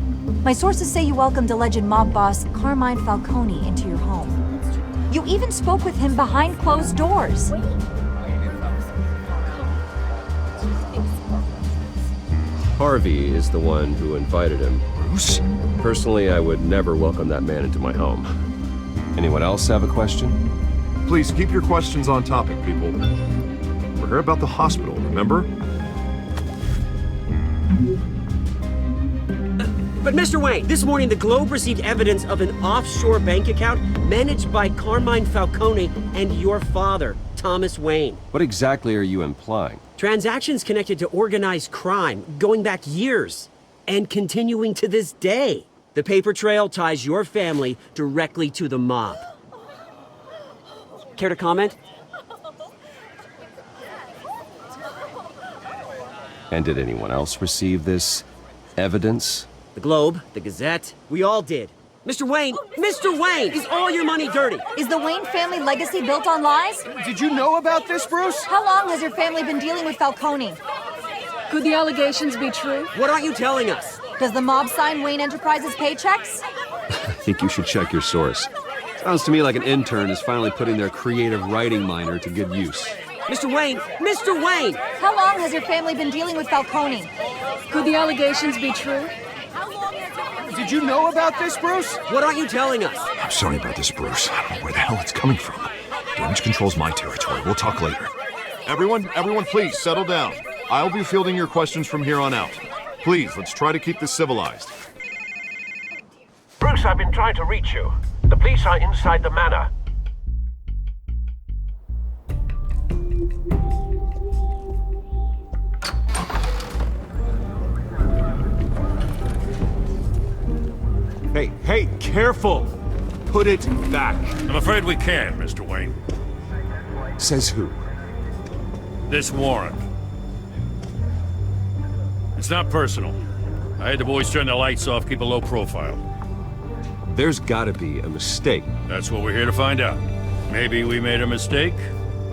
[SPEAKER 15] My sources say you welcomed alleged mob boss Carmine Falcone into your home. You even spoke with him behind closed doors.
[SPEAKER 8] Harvey is the one who invited him.
[SPEAKER 3] Bruce?
[SPEAKER 8] Personally, I would never welcome that man into my home. Anyone else have a question?
[SPEAKER 7] Please keep your questions on topic, people. We're here about the hospital, remember?
[SPEAKER 16] But Mr. Wayne, this morning the Globe received evidence of an offshore bank account managed by Carmine Falcone and your father, Thomas Wayne.
[SPEAKER 8] What exactly are you implying?
[SPEAKER 16] Transactions connected to organized crime going back years and continuing to this day. The paper trail ties your family directly to the mob. Care to comment?
[SPEAKER 8] And did anyone else receive this evidence?
[SPEAKER 16] The Globe, the Gazette, we all did. Mr. Wayne, is all your money dirty?
[SPEAKER 15] Is the Wayne family legacy built on lies?
[SPEAKER 1] Did you know about this, Bruce?
[SPEAKER 15] How long has your family been dealing with Falcone?
[SPEAKER 6] Could the allegations be true?
[SPEAKER 16] What aren't you telling us?
[SPEAKER 15] Does the mob sign Wayne Enterprises paychecks?
[SPEAKER 8] I think you should check your source. Sounds to me like an intern is finally putting their creative writing minor to good use.
[SPEAKER 16] Mr. Wayne!
[SPEAKER 15] How long has your family been dealing with Falcone?
[SPEAKER 6] Could the allegations be true?
[SPEAKER 1] Did you know about this, Bruce?
[SPEAKER 16] What aren't you telling us?
[SPEAKER 3] I'm sorry about this, Bruce. I don't know where the hell it's coming from. Damage control's my territory. We'll talk later.
[SPEAKER 7] Everyone, please settle down. I'll be fielding your questions from here on out. Please, let's try to keep this civilized.
[SPEAKER 5] Bruce, I've been trying to reach you. The police are inside the manor.
[SPEAKER 3] Hey, careful! Put it back.
[SPEAKER 10] I'm afraid we can't, Mr. Wayne.
[SPEAKER 3] Says who?
[SPEAKER 10] This warrant. It's not personal. I had the boys turn the lights off, keep a low profile.
[SPEAKER 8] There's gotta be a mistake.
[SPEAKER 10] That's what we're here to find out. Maybe we made a mistake.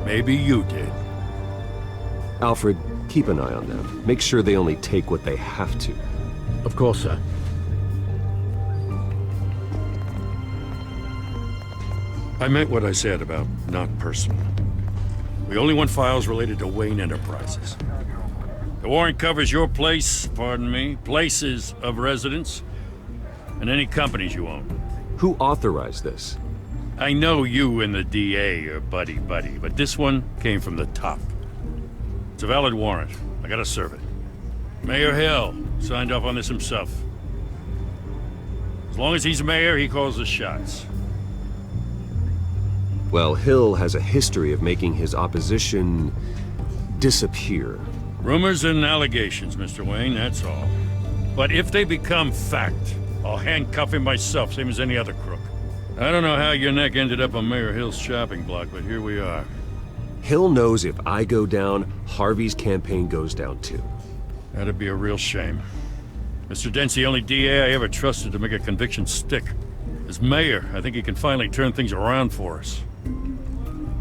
[SPEAKER 10] Maybe you did.
[SPEAKER 8] Alfred, keep an eye on them. Make sure they only take what they have to.
[SPEAKER 5] Of course, sir.
[SPEAKER 10] I meant what I said about not personal. We only want files related to Wayne Enterprises. The warrant covers your places of residence, and any companies you own.
[SPEAKER 8] Who authorized this?
[SPEAKER 10] I know you and the DA are buddy-buddy, but this one came from the top. It's a valid warrant. I gotta serve it. Mayor Hill signed off on this himself. As long as he's mayor, he calls the shots.
[SPEAKER 8] Well, Hill has a history of making his opposition disappear.
[SPEAKER 10] Rumors and allegations, Mr. Wayne, that's all. But if they become fact, I'll handcuff him myself, same as any other crook. I don't know how your neck ended up on Mayor Hill's shopping block, but here we are.
[SPEAKER 8] Hill knows if I go down, Harvey's campaign goes down too.
[SPEAKER 10] That'd be a real shame. Mr. Dent's the only DA I ever trusted to make a conviction stick. As mayor, I think he can finally turn things around for us.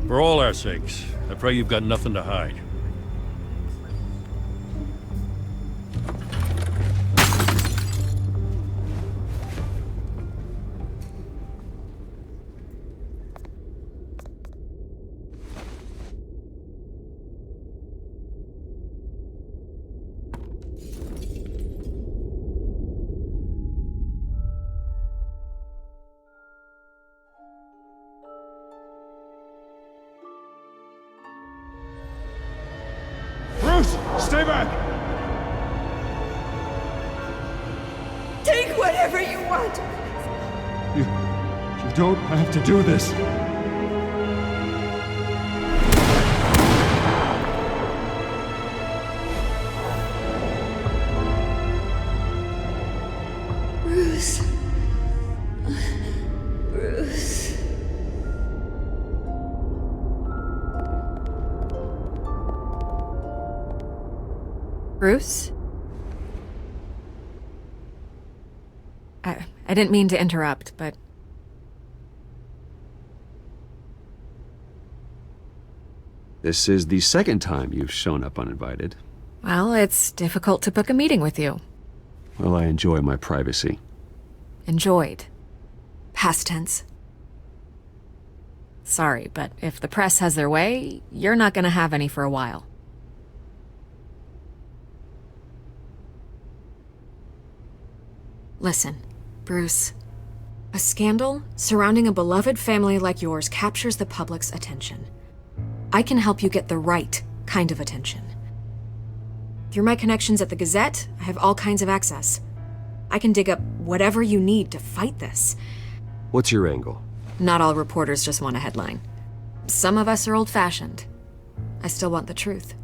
[SPEAKER 10] For all our sakes, I pray you've got nothing to hide.
[SPEAKER 3] Stay back!
[SPEAKER 11] Take whatever you want.
[SPEAKER 3] You don't have to do this.
[SPEAKER 11] Bruce. Bruce.
[SPEAKER 12] Bruce? I didn't mean to interrupt, but
[SPEAKER 8] This is the second time you've shown up uninvited.
[SPEAKER 12] Well, it's difficult to book a meeting with you.
[SPEAKER 8] Well, I enjoy my privacy.
[SPEAKER 12] Enjoyed. Past tense. Sorry, but if the press has their way, you're not gonna have any for a while. Listen, Bruce. A scandal surrounding a beloved family like yours captures the public's attention. I can help you get the right kind of attention. Through my connections at the Gazette, I have all kinds of access. I can dig up whatever you need to fight this.
[SPEAKER 8] What's your angle?
[SPEAKER 12] Not all reporters just want a headline. Some of us are old-fashioned. I still want the truth.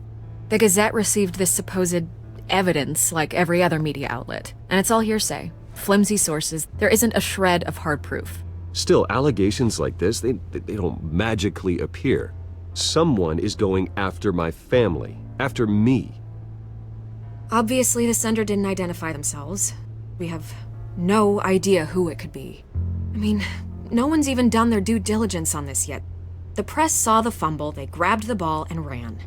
[SPEAKER 12] The Gazette received this supposed evidence like every other media outlet, and it's all hearsay. Flimsy sources. There isn't a shred of hard proof.
[SPEAKER 8] Still, allegations like this, they don't magically appear. Someone is going after my family, after me.
[SPEAKER 12] Obviously, the sender didn't identify themselves. We have no idea who it could be. I mean, no one's even done their due diligence on this yet. The press saw the fumble, they grabbed the ball and ran.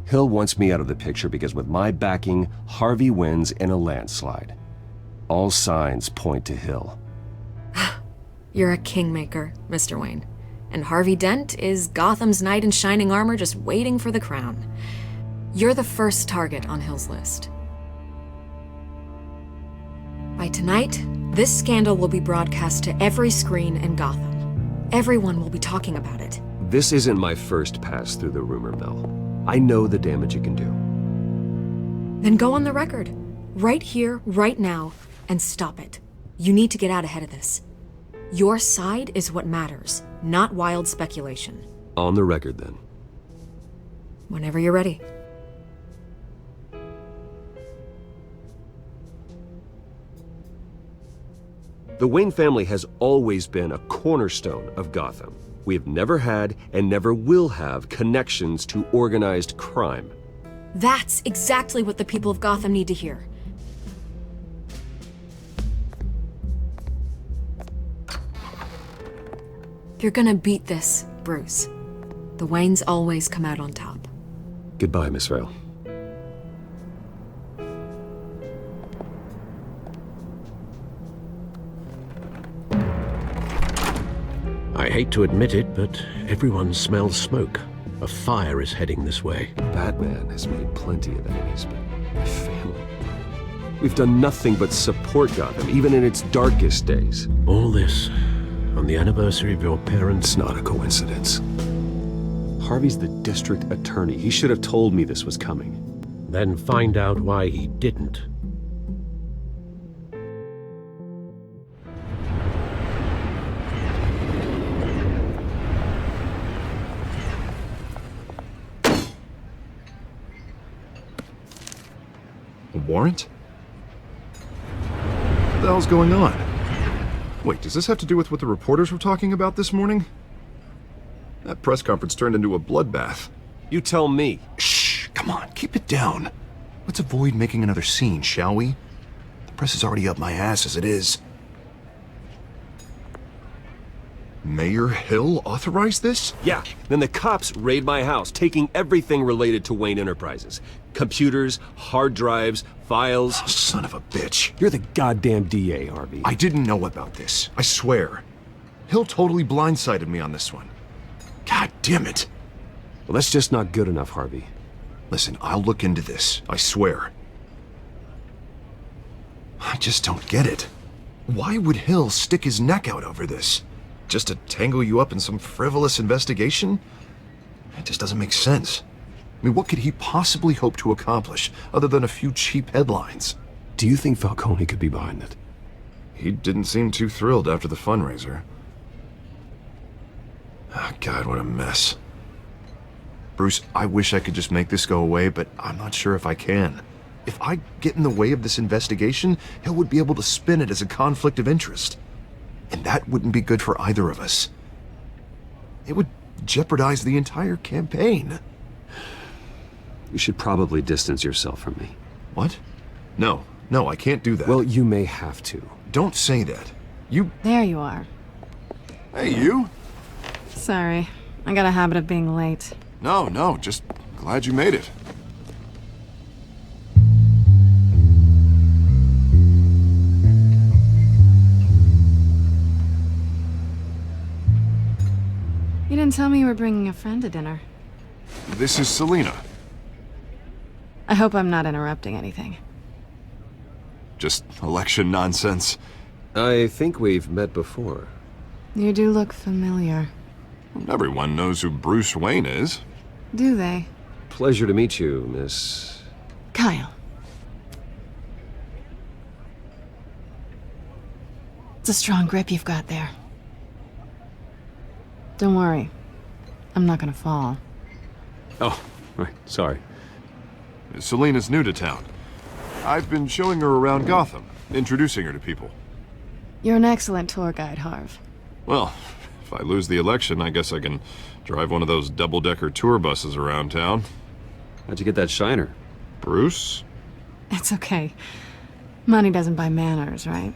[SPEAKER 8] Hill wants me out of the picture because with my backing, Harvey wins in a landslide. All signs point to Hill.
[SPEAKER 12] You're a kingmaker, Mr. Wayne. And Harvey Dent is Gotham's knight in shining armor just waiting for the crown. You're the first target on Hill's list. By tonight, this scandal will be broadcast to every screen in Gotham. Everyone will be talking about it.
[SPEAKER 8] This isn't my first pass through the rumor mill. I know the damage it can do.
[SPEAKER 12] Then go on the record. Right here, right now, and stop it. You need to get out ahead of this. Your side is what matters, not wild speculation.
[SPEAKER 8] On the record, then.
[SPEAKER 12] Whenever you're ready.
[SPEAKER 8] The Wayne family has always been a cornerstone of Gotham. We have never had and never will have connections to organized crime.
[SPEAKER 12] That's exactly what the people of Gotham need to hear. You're gonna beat this, Bruce. The Waynes always come out on top.
[SPEAKER 8] Goodbye, Miss Vale.
[SPEAKER 5] I hate to admit it, but everyone smells smoke. A fire is heading this way.
[SPEAKER 8] Batman has made plenty of enemies, but my family... We've done nothing but support Gotham, even in its darkest days.
[SPEAKER 5] All this on the anniversary of your parents'
[SPEAKER 8] It's not a coincidence. Harvey's the district attorney. He should have told me this was coming.
[SPEAKER 5] Then find out why he didn't.
[SPEAKER 7] A warrant? What the hell's going on? Wait, does this have to do with what the reporters were talking about this morning? That press conference turned into a bloodbath.
[SPEAKER 8] You tell me.
[SPEAKER 7] Shh, come on, keep it down. Let's avoid making another scene, shall we? The press is already up my ass as it is. Mayor Hill authorized this?
[SPEAKER 8] Yeah, then the cops raid my house, taking everything related to Wayne Enterprises. Computers, hard drives, files.
[SPEAKER 7] Oh, son of a bitch.
[SPEAKER 8] You're the goddamn DA, Harvey.
[SPEAKER 7] I didn't know about this, I swear. Hill totally blindsided me on this one. God damn it.
[SPEAKER 8] Well, that's just not good enough, Harvey.
[SPEAKER 7] Listen, I'll look into this, I swear. I just don't get it. Why would Hill stick his neck out over this? Just to tangle you up in some frivolous investigation? It just doesn't make sense. I mean, what could he possibly hope to accomplish other than a few cheap headlines?
[SPEAKER 8] Do you think Falcone could be behind it?
[SPEAKER 7] He didn't seem too thrilled after the fundraiser. Oh, God, what a mess. Bruce, I wish I could just make this go away, but I'm not sure if I can. If I get in the way of this investigation, Hill would be able to spin it as a conflict of interest. And that wouldn't be good for either of us. It would jeopardize the entire campaign.
[SPEAKER 8] You should probably distance yourself from me.
[SPEAKER 7] What? No, I can't do that.
[SPEAKER 8] Well, you may have to.
[SPEAKER 7] Don't say that. You...
[SPEAKER 6] There you are.
[SPEAKER 7] Hey, you?
[SPEAKER 6] Sorry. I got a habit of being late.
[SPEAKER 7] No, just glad you made it.
[SPEAKER 6] You didn't tell me you were bringing a friend to dinner.
[SPEAKER 7] This is Selena.
[SPEAKER 6] I hope I'm not interrupting anything.
[SPEAKER 7] Just election nonsense.
[SPEAKER 8] I think we've met before.
[SPEAKER 6] You do look familiar.
[SPEAKER 7] Everyone knows who Bruce Wayne is.
[SPEAKER 6] Do they?
[SPEAKER 8] Pleasure to meet you, Miss...
[SPEAKER 6] Kyle. It's a strong grip you've got there. Don't worry. I'm not gonna fall.
[SPEAKER 8] Oh, right, sorry.
[SPEAKER 7] Selena's new to town. I've been showing her around Gotham, introducing her to people.
[SPEAKER 6] You're an excellent tour guide, Harv.
[SPEAKER 7] Well, if I lose the election, I guess I can drive one of those double-decker tour buses around town.
[SPEAKER 8] How'd you get that shiner?
[SPEAKER 7] Bruce?
[SPEAKER 6] It's okay. Money doesn't buy manners, right?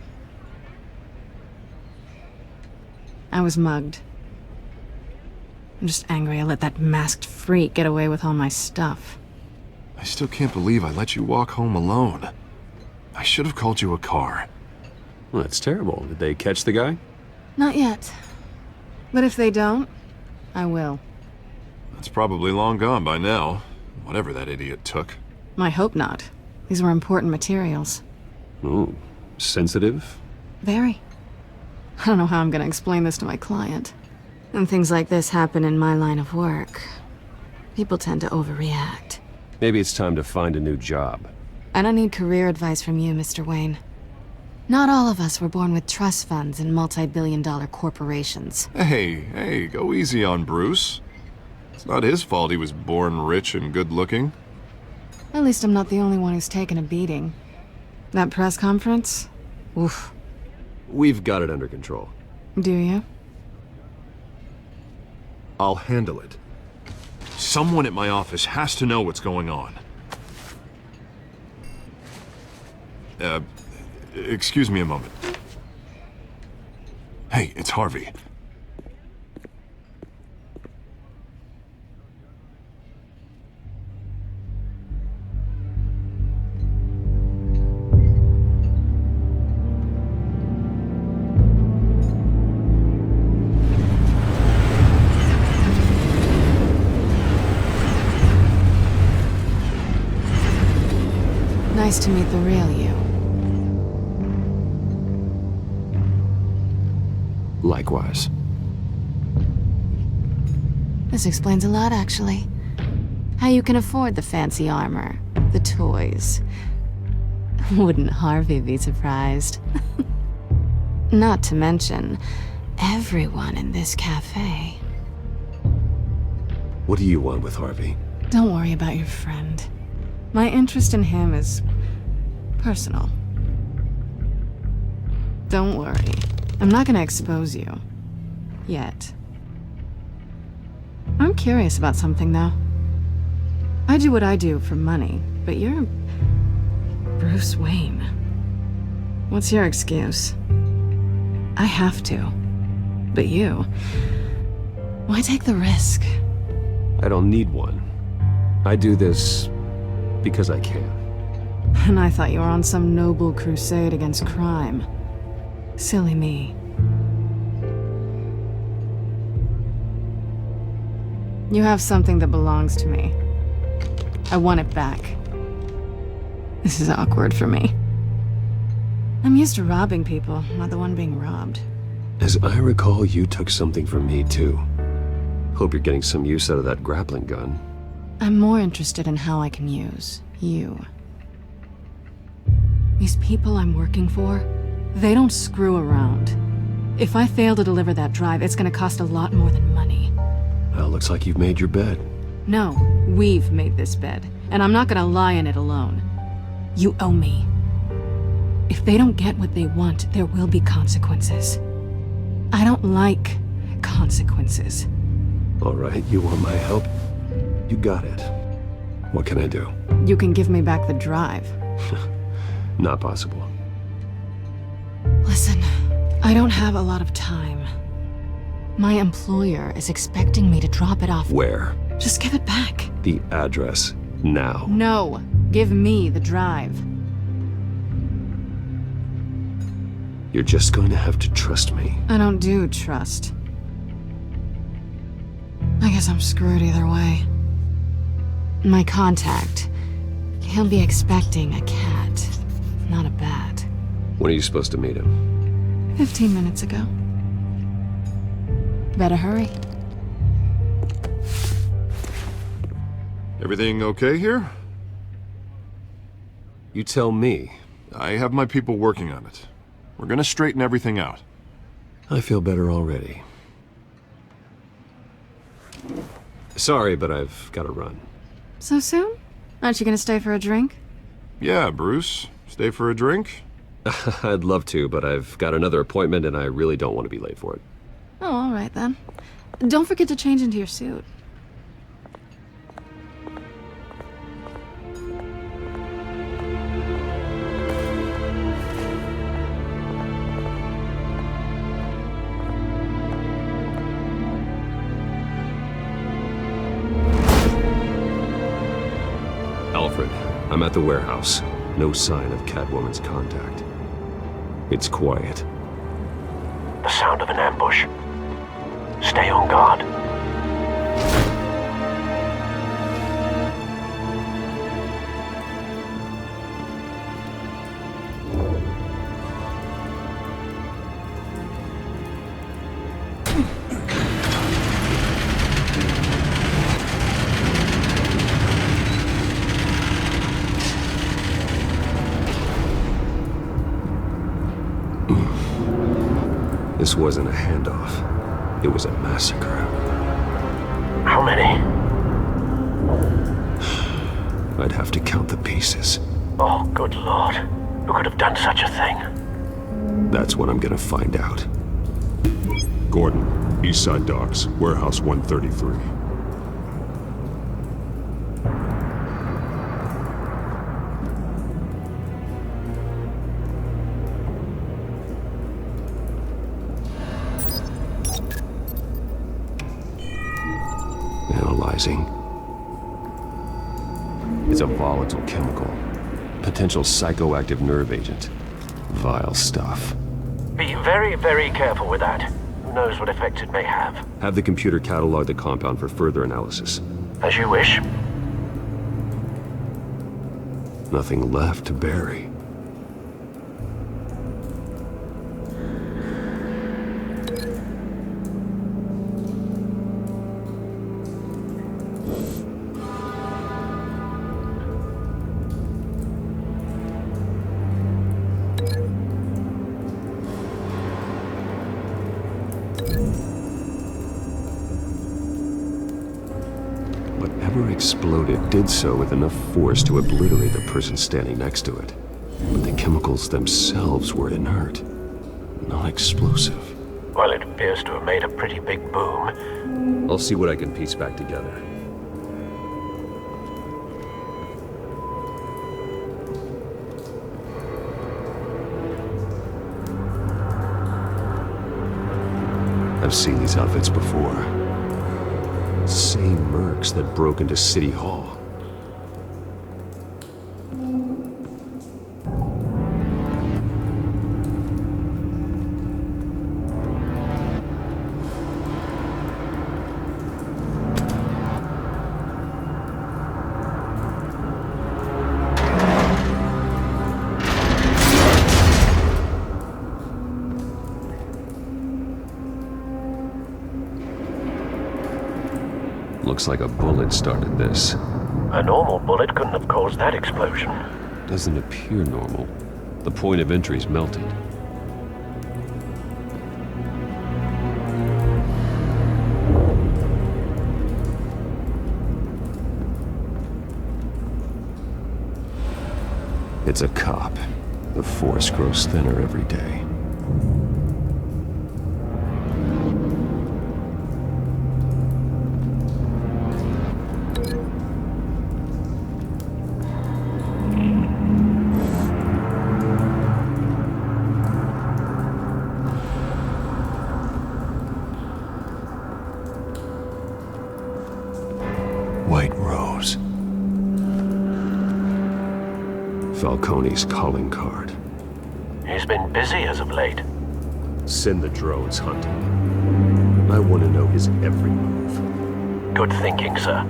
[SPEAKER 6] I was mugged. I'm just angry I let that masked freak get away with all my stuff.
[SPEAKER 7] I still can't believe I let you walk home alone. I should have called you a car.
[SPEAKER 8] Well, that's terrible. Did they catch the guy?
[SPEAKER 6] Not yet. But if they don't, I will.
[SPEAKER 7] It's probably long gone by now, whatever that idiot took.
[SPEAKER 6] I hope not. These were important materials.
[SPEAKER 8] Ooh, sensitive?
[SPEAKER 6] Very. I don't know how I'm gonna explain this to my client. When things like this happen in my line of work, people tend to overreact.
[SPEAKER 8] Maybe it's time to find a new job.
[SPEAKER 6] I don't need career advice from you, Mr. Wayne. Not all of us were born with trust funds and multi-billion-dollar corporations.
[SPEAKER 7] Hey, go easy on Bruce. It's not his fault he was born rich and good-looking.
[SPEAKER 6] At least I'm not the only one who's taken a beating. That press conference? Oof.
[SPEAKER 8] We've got it under control.
[SPEAKER 6] Do you?
[SPEAKER 7] I'll handle it. Someone at my office has to know what's going on. Excuse me a moment. Hey, it's Harvey.
[SPEAKER 6] Nice to meet the real you.
[SPEAKER 8] Likewise.
[SPEAKER 6] This explains a lot, actually. How you can afford the fancy armor, the toys. Wouldn't Harvey be surprised? Not to mention, everyone in this cafe.
[SPEAKER 8] What do you want with Harvey?
[SPEAKER 6] Don't worry about your friend. My interest in him is personal. Don't worry. I'm not gonna expose you. Yet. I'm curious about something, though. I do what I do for money, but you're Bruce Wayne. What's your excuse? I have to. But you... why take the risk?
[SPEAKER 8] I don't need one. I do this because I can.
[SPEAKER 6] And I thought you were on some noble crusade against crime. Silly me. You have something that belongs to me. I want it back. This is awkward for me. I'm used to robbing people, not the one being robbed.
[SPEAKER 8] As I recall, you took something from me, too. Hope you're getting some use out of that grappling gun.
[SPEAKER 6] I'm more interested in how I can use you. These people I'm working for, they don't screw around. If I fail to deliver that drive, it's gonna cost a lot more than money.
[SPEAKER 8] Well, looks like you've made your bed.
[SPEAKER 6] No, we've made this bed, and I'm not gonna lie in it alone. You owe me. If they don't get what they want, there will be consequences. I don't like consequences.
[SPEAKER 8] All right, you want my help? You got it. What can I do?
[SPEAKER 6] You can give me back the drive.
[SPEAKER 8] Not possible.
[SPEAKER 6] Listen, I don't have a lot of time. My employer is expecting me to drop it off.
[SPEAKER 8] Where?
[SPEAKER 6] Just give it back.
[SPEAKER 8] The address, now.
[SPEAKER 6] No. Give me the drive.
[SPEAKER 8] You're just going to have to trust me.
[SPEAKER 6] I don't do trust. I guess I'm screwed either way. My contact. He'll be expecting a cat, not a bat.
[SPEAKER 8] When are you supposed to meet him?
[SPEAKER 6] 15 minutes ago. Better hurry.
[SPEAKER 7] Everything okay here?
[SPEAKER 8] You tell me.
[SPEAKER 7] I have my people working on it. We're gonna straighten everything out.
[SPEAKER 8] I feel better already. Sorry, but I've got to run.
[SPEAKER 6] So soon? Aren't you gonna stay for a drink?
[SPEAKER 7] Yeah, Bruce. Stay for a drink?
[SPEAKER 8] I'd love to, but I've got another appointment and I really don't want to be late for it.
[SPEAKER 6] Oh, all right then. Don't forget to change into your suit.
[SPEAKER 8] Alfred, I'm at the warehouse. No sign of Catwoman's contact. It's quiet.
[SPEAKER 2] The sound of an ambush. Stay on guard.
[SPEAKER 8] This wasn't a handoff. It was a massacre.
[SPEAKER 2] How many?
[SPEAKER 8] I'd have to count the pieces.
[SPEAKER 2] Oh, good lord. Who could have done such a thing?
[SPEAKER 8] That's what I'm gonna find out.
[SPEAKER 3] Gordon, Eastside Docks, Warehouse 133.
[SPEAKER 8] Analyzing. It's a volatile chemical. Potential psychoactive nerve agent. Vile stuff.
[SPEAKER 2] Be very, very careful with that. Who knows what effects it may have.
[SPEAKER 8] Have the computer catalog the compound for further analysis.
[SPEAKER 2] As you wish.
[SPEAKER 8] Nothing left to bury. Whatever exploded did so with enough force to obliterate the person standing next to it. But the chemicals themselves were inert, not explosive.
[SPEAKER 2] Well, it appears to have made a pretty big boom.
[SPEAKER 8] I'll see what I can piece back together. I've seen these outfits before. Same mercs that broke into City Hall. Looks like a bullet started this.
[SPEAKER 2] A normal bullet couldn't have caused that explosion.
[SPEAKER 8] Doesn't appear normal. The point of entry's melted. It's a cop. The force grows thinner every day.
[SPEAKER 3] White Rose.
[SPEAKER 8] Falcone's calling card.
[SPEAKER 2] He's been busy as of late.
[SPEAKER 8] Send the drones hunting. I want to know his every move.
[SPEAKER 2] Good thinking, sir.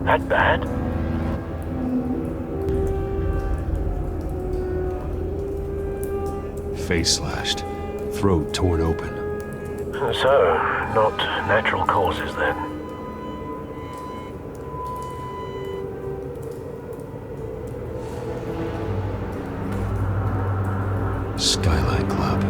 [SPEAKER 2] That bad?
[SPEAKER 3] Face slashed. Throat torn open.
[SPEAKER 2] So, not natural causes then.
[SPEAKER 3] Skyline Club.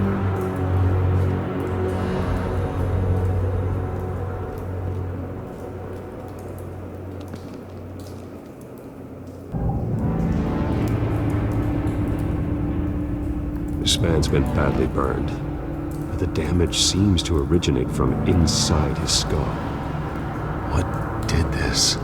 [SPEAKER 8] This man's been badly burned, but the damage seems to originate from inside his skull.
[SPEAKER 3] What did this?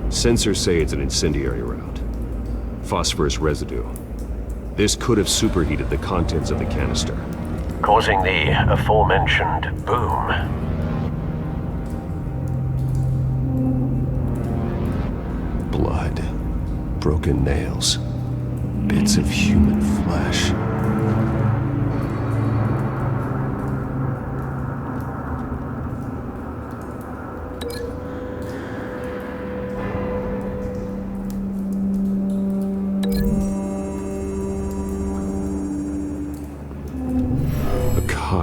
[SPEAKER 8] Sensors say it's an incendiary round. Phosphorus residue. This could have superheated the contents of the canister,
[SPEAKER 2] causing the aforementioned boom.
[SPEAKER 8] Blood, broken nails, bits of human flesh.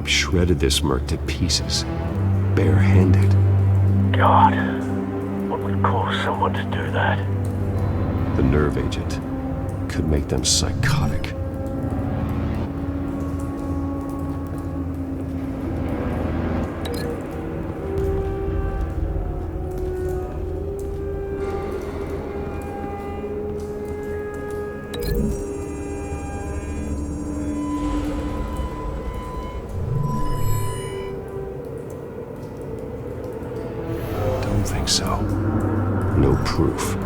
[SPEAKER 8] Shredded this merc to pieces, barehanded.
[SPEAKER 2] God, what would cause someone to do that?
[SPEAKER 8] The nerve agent could make them psychotic.
[SPEAKER 3] Think so.
[SPEAKER 8] No proof.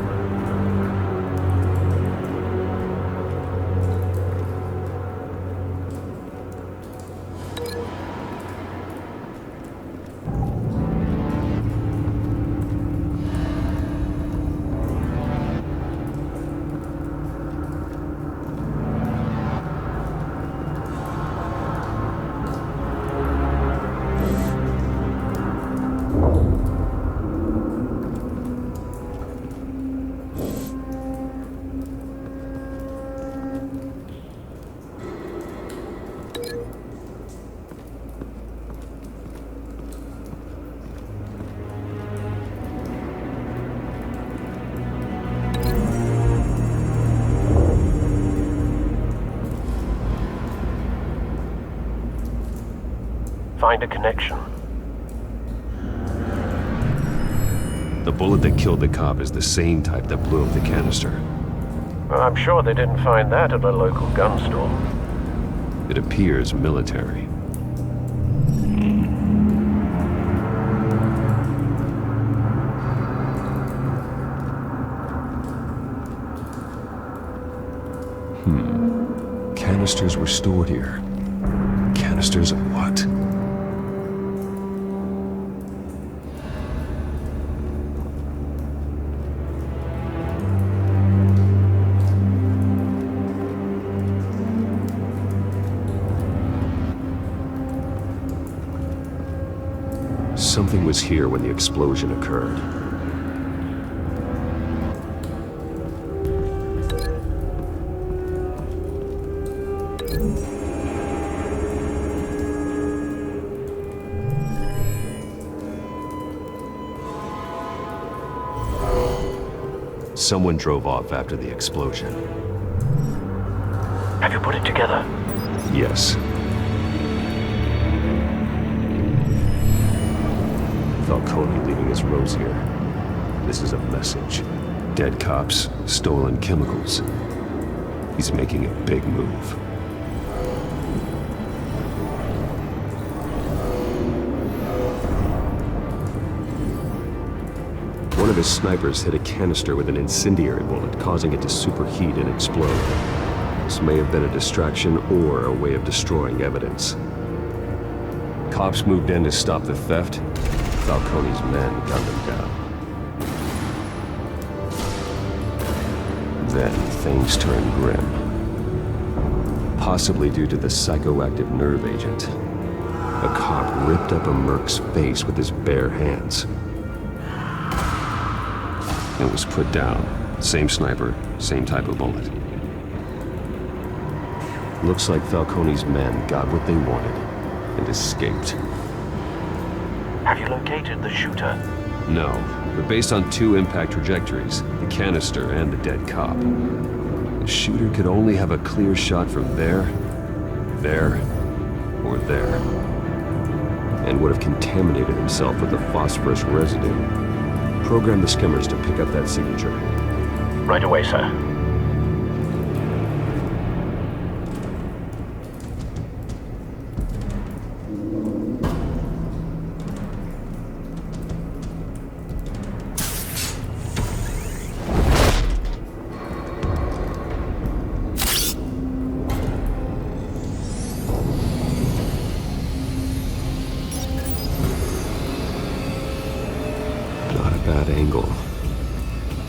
[SPEAKER 2] Find a connection.
[SPEAKER 8] The bullet that killed the cop is the same type that blew up the canister.
[SPEAKER 2] Well, I'm sure they didn't find that at a local gun store.
[SPEAKER 8] It appears military. Canisters were stored here. Canisters of what? Something was here when the explosion occurred. Someone drove off after the explosion.
[SPEAKER 2] Have you put it together?
[SPEAKER 8] Yes.
[SPEAKER 3] comes here. This is a message. Dead cops, stolen chemicals. He's making a big move. One of his snipers hit a canister with an incendiary bullet, causing it to superheat and explode. This may have been a distraction or a way of destroying evidence. Cops moved in to stop the theft. Falcone's men gunned them down. Then things turned grim. Possibly due to the psychoactive nerve agent. A cop ripped up a merc's face with his bare hands. It was put down. Same sniper, same type of bullet. Looks like Falcone's men got what they wanted and escaped.
[SPEAKER 17] Have you located the shooter?
[SPEAKER 3] No, but based on 2 impact trajectories, the canister and the dead cop, the shooter could only have a clear shot from there, or there, and would have contaminated himself with the phosphorus residue. Program the skimmers to pick up that signature.
[SPEAKER 17] Right away, sir.
[SPEAKER 3] Bad angle.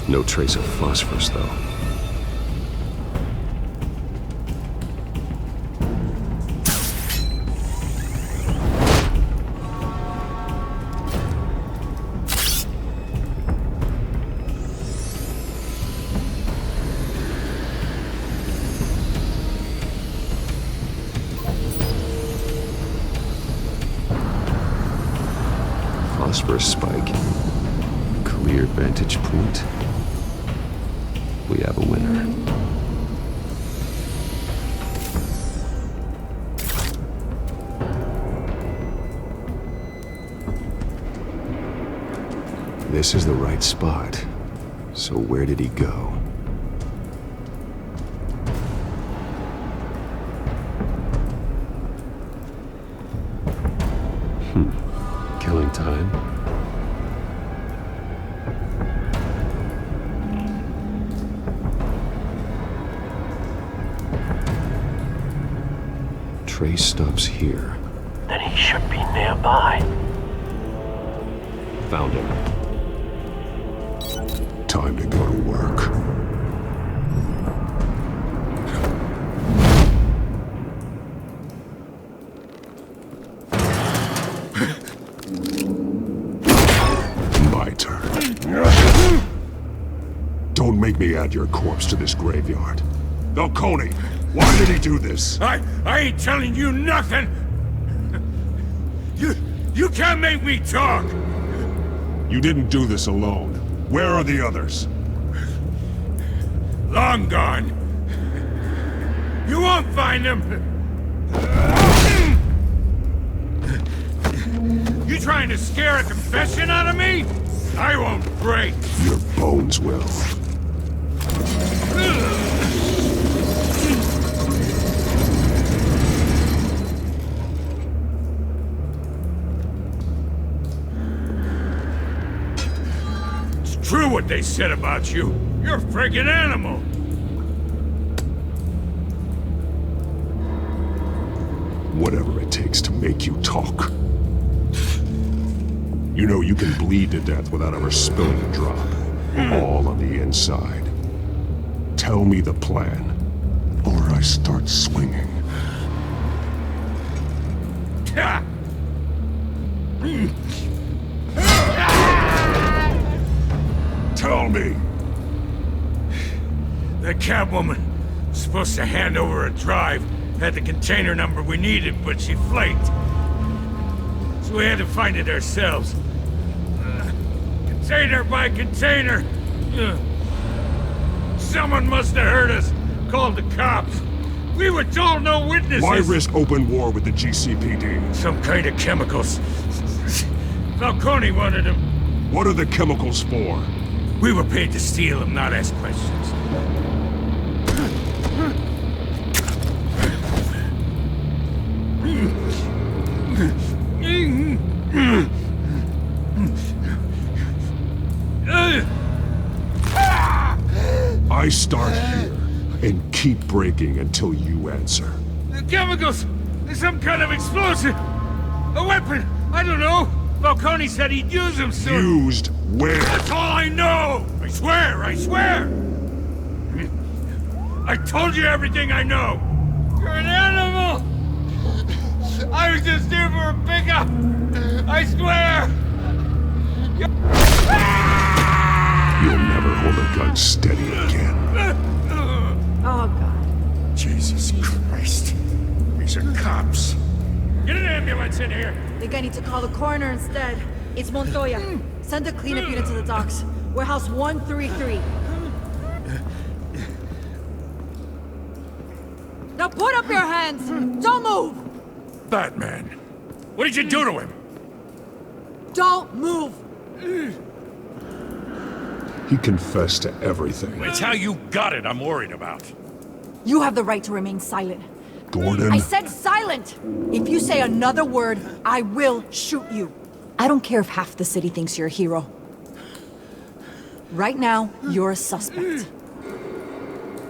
[SPEAKER 3] No trace of phosphorus, though. Phosphorus spike. Clear vantage point. We have a winner. This is the right spot. So where did he go? Killing time. Trace stops here.
[SPEAKER 17] Then he should be nearby.
[SPEAKER 3] Found him.
[SPEAKER 18] Time to go to work. My turn. Don't make me add your corpse to this graveyard. Falcone, why did he do this?
[SPEAKER 13] I ain't telling you nothing! You can't make me talk!
[SPEAKER 18] You didn't do this alone. Where are the others?
[SPEAKER 13] Long gone. You won't find them! You trying to scare a confession out of me? I won't break!
[SPEAKER 18] Your bones will.
[SPEAKER 13] True what they said about you. You're a friggin' animal.
[SPEAKER 18] Whatever it takes to make you talk. You know you can bleed to death without ever spilling a drop. All on the inside. Tell me the plan, or I start swinging. Tell me!
[SPEAKER 13] The cabwoman was supposed to hand over a drive, had the container number we needed, but she flaked. So we had to find it ourselves. Container by container. Someone must have heard us, called the cops. We were told no witnesses.
[SPEAKER 18] Why risk open war with the GCPD?
[SPEAKER 13] Some kind of chemicals. Falcone wanted them.
[SPEAKER 18] What are the chemicals for?
[SPEAKER 13] We were paid to steal them, not ask questions.
[SPEAKER 18] I start here and keep breaking until you answer.
[SPEAKER 13] The chemicals! There's some kind of explosive! A weapon! I don't know! Falcone said he'd use them soon!
[SPEAKER 18] Used where?
[SPEAKER 13] That's all I know! I swear! I swear! I told you everything I know! You're an animal! I was just here for a pickup! I swear!
[SPEAKER 18] You'll never hold a gun steady again.
[SPEAKER 6] Oh, God.
[SPEAKER 13] Jesus Christ. These are cops. Get an ambulance in here!
[SPEAKER 19] Think I need to call the coroner instead. It's Montoya. Send a cleanup unit to the docks. Warehouse 133. Now put up your hands! Don't move!
[SPEAKER 13] Batman, what did you do to him?
[SPEAKER 19] Don't move!
[SPEAKER 18] He confessed to everything.
[SPEAKER 13] It's how you got it I'm worried about.
[SPEAKER 19] You have the right to remain silent.
[SPEAKER 18] Gordon?
[SPEAKER 19] I said silent! If you say another word, I will shoot you. I don't care if half the city thinks you're a hero. Right now, you're a suspect.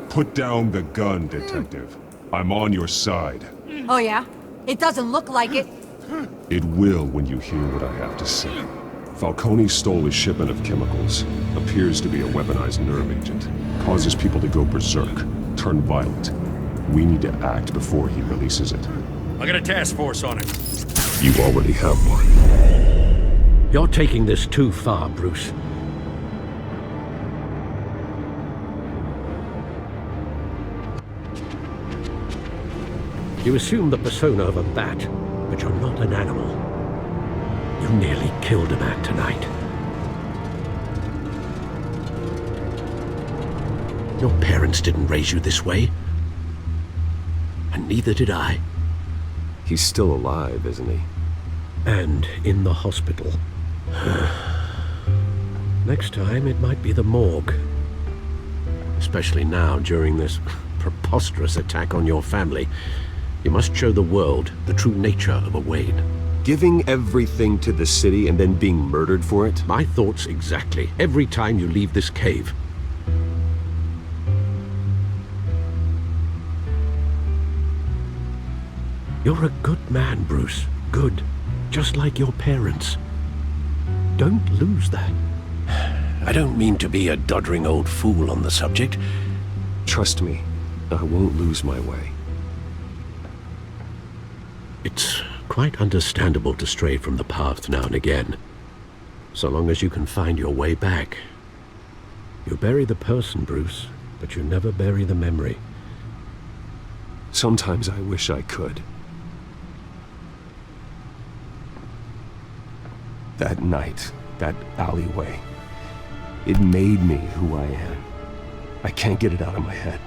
[SPEAKER 18] Put down the gun, Detective. I'm on your side.
[SPEAKER 19] Oh yeah? It doesn't look like it.
[SPEAKER 18] It will when you hear what I have to say. Falcone stole a shipment of chemicals. Appears to be a weaponized nerve agent. Causes people to go berserk, turn violent. We need to act before he releases it.
[SPEAKER 13] I got a task force on it.
[SPEAKER 18] You already have one.
[SPEAKER 5] You're taking this too far, Bruce. You assume the persona of a bat, but you're not an animal. You nearly killed a man tonight. Your parents didn't raise you this way. And neither did I.
[SPEAKER 8] He's still alive, isn't he?
[SPEAKER 5] And in the hospital. Next time, it might be the morgue. Especially now, during this preposterous attack on your family. You must show the world the true nature of a Wayne.
[SPEAKER 8] Giving everything to the city and then being murdered for it?
[SPEAKER 5] My thoughts exactly. Every time you leave this cave. You're a good man, Bruce. Good. Just like your parents. Don't lose that. I don't mean to be a doddering old fool on the subject.
[SPEAKER 8] Trust me, I won't lose my way.
[SPEAKER 5] It's quite understandable to stray from the path now and again. So long as you can find your way back. You bury the person, Bruce, but you never bury the memory.
[SPEAKER 8] Sometimes I wish I could. That night, that alleyway, it made me who I am. I can't get it out of my head.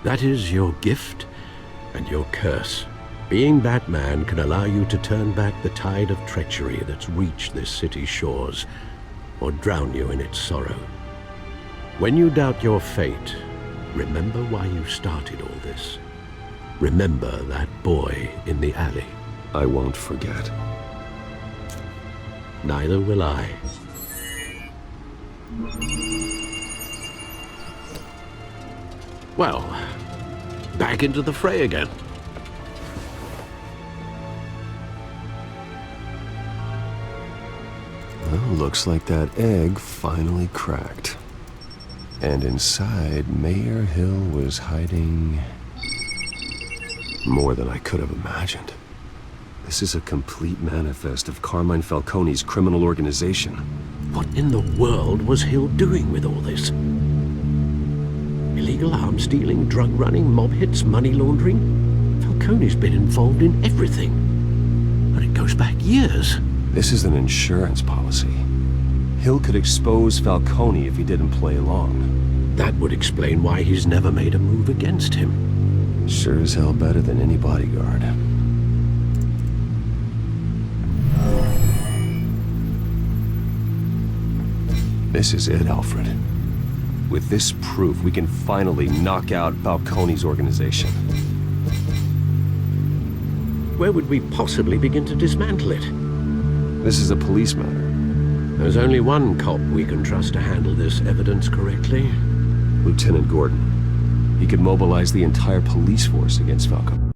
[SPEAKER 5] That is your gift and your curse. Being Batman can allow you to turn back the tide of treachery that's reached this city's shores, or drown you in its sorrow. When you doubt your fate, remember why you started all this. Remember that boy in the alley.
[SPEAKER 8] I won't forget.
[SPEAKER 5] Neither will I. Well, back into the fray again.
[SPEAKER 8] Well, looks like that egg finally cracked. And inside, Mayor Hill was hiding more than I could have imagined. This is a complete manifest of Carmine Falcone's criminal organization.
[SPEAKER 5] What in the world was Hill doing with all this? Illegal arms stealing, drug running, mob hits, money laundering? Falcone's been involved in everything. And it goes back years.
[SPEAKER 8] This is an insurance policy. Hill could expose Falcone if he didn't play along.
[SPEAKER 5] That would explain why he's never made a move against him.
[SPEAKER 8] Sure as hell better than any bodyguard. This is it, Alfred. With this proof, we can finally knock out Falcone's organization.
[SPEAKER 5] Where would we possibly begin to dismantle it?
[SPEAKER 8] This is a police matter.
[SPEAKER 5] There's only one cop we can trust to handle this evidence correctly.
[SPEAKER 8] Lieutenant Gordon. He could mobilize the entire police force against Falcone.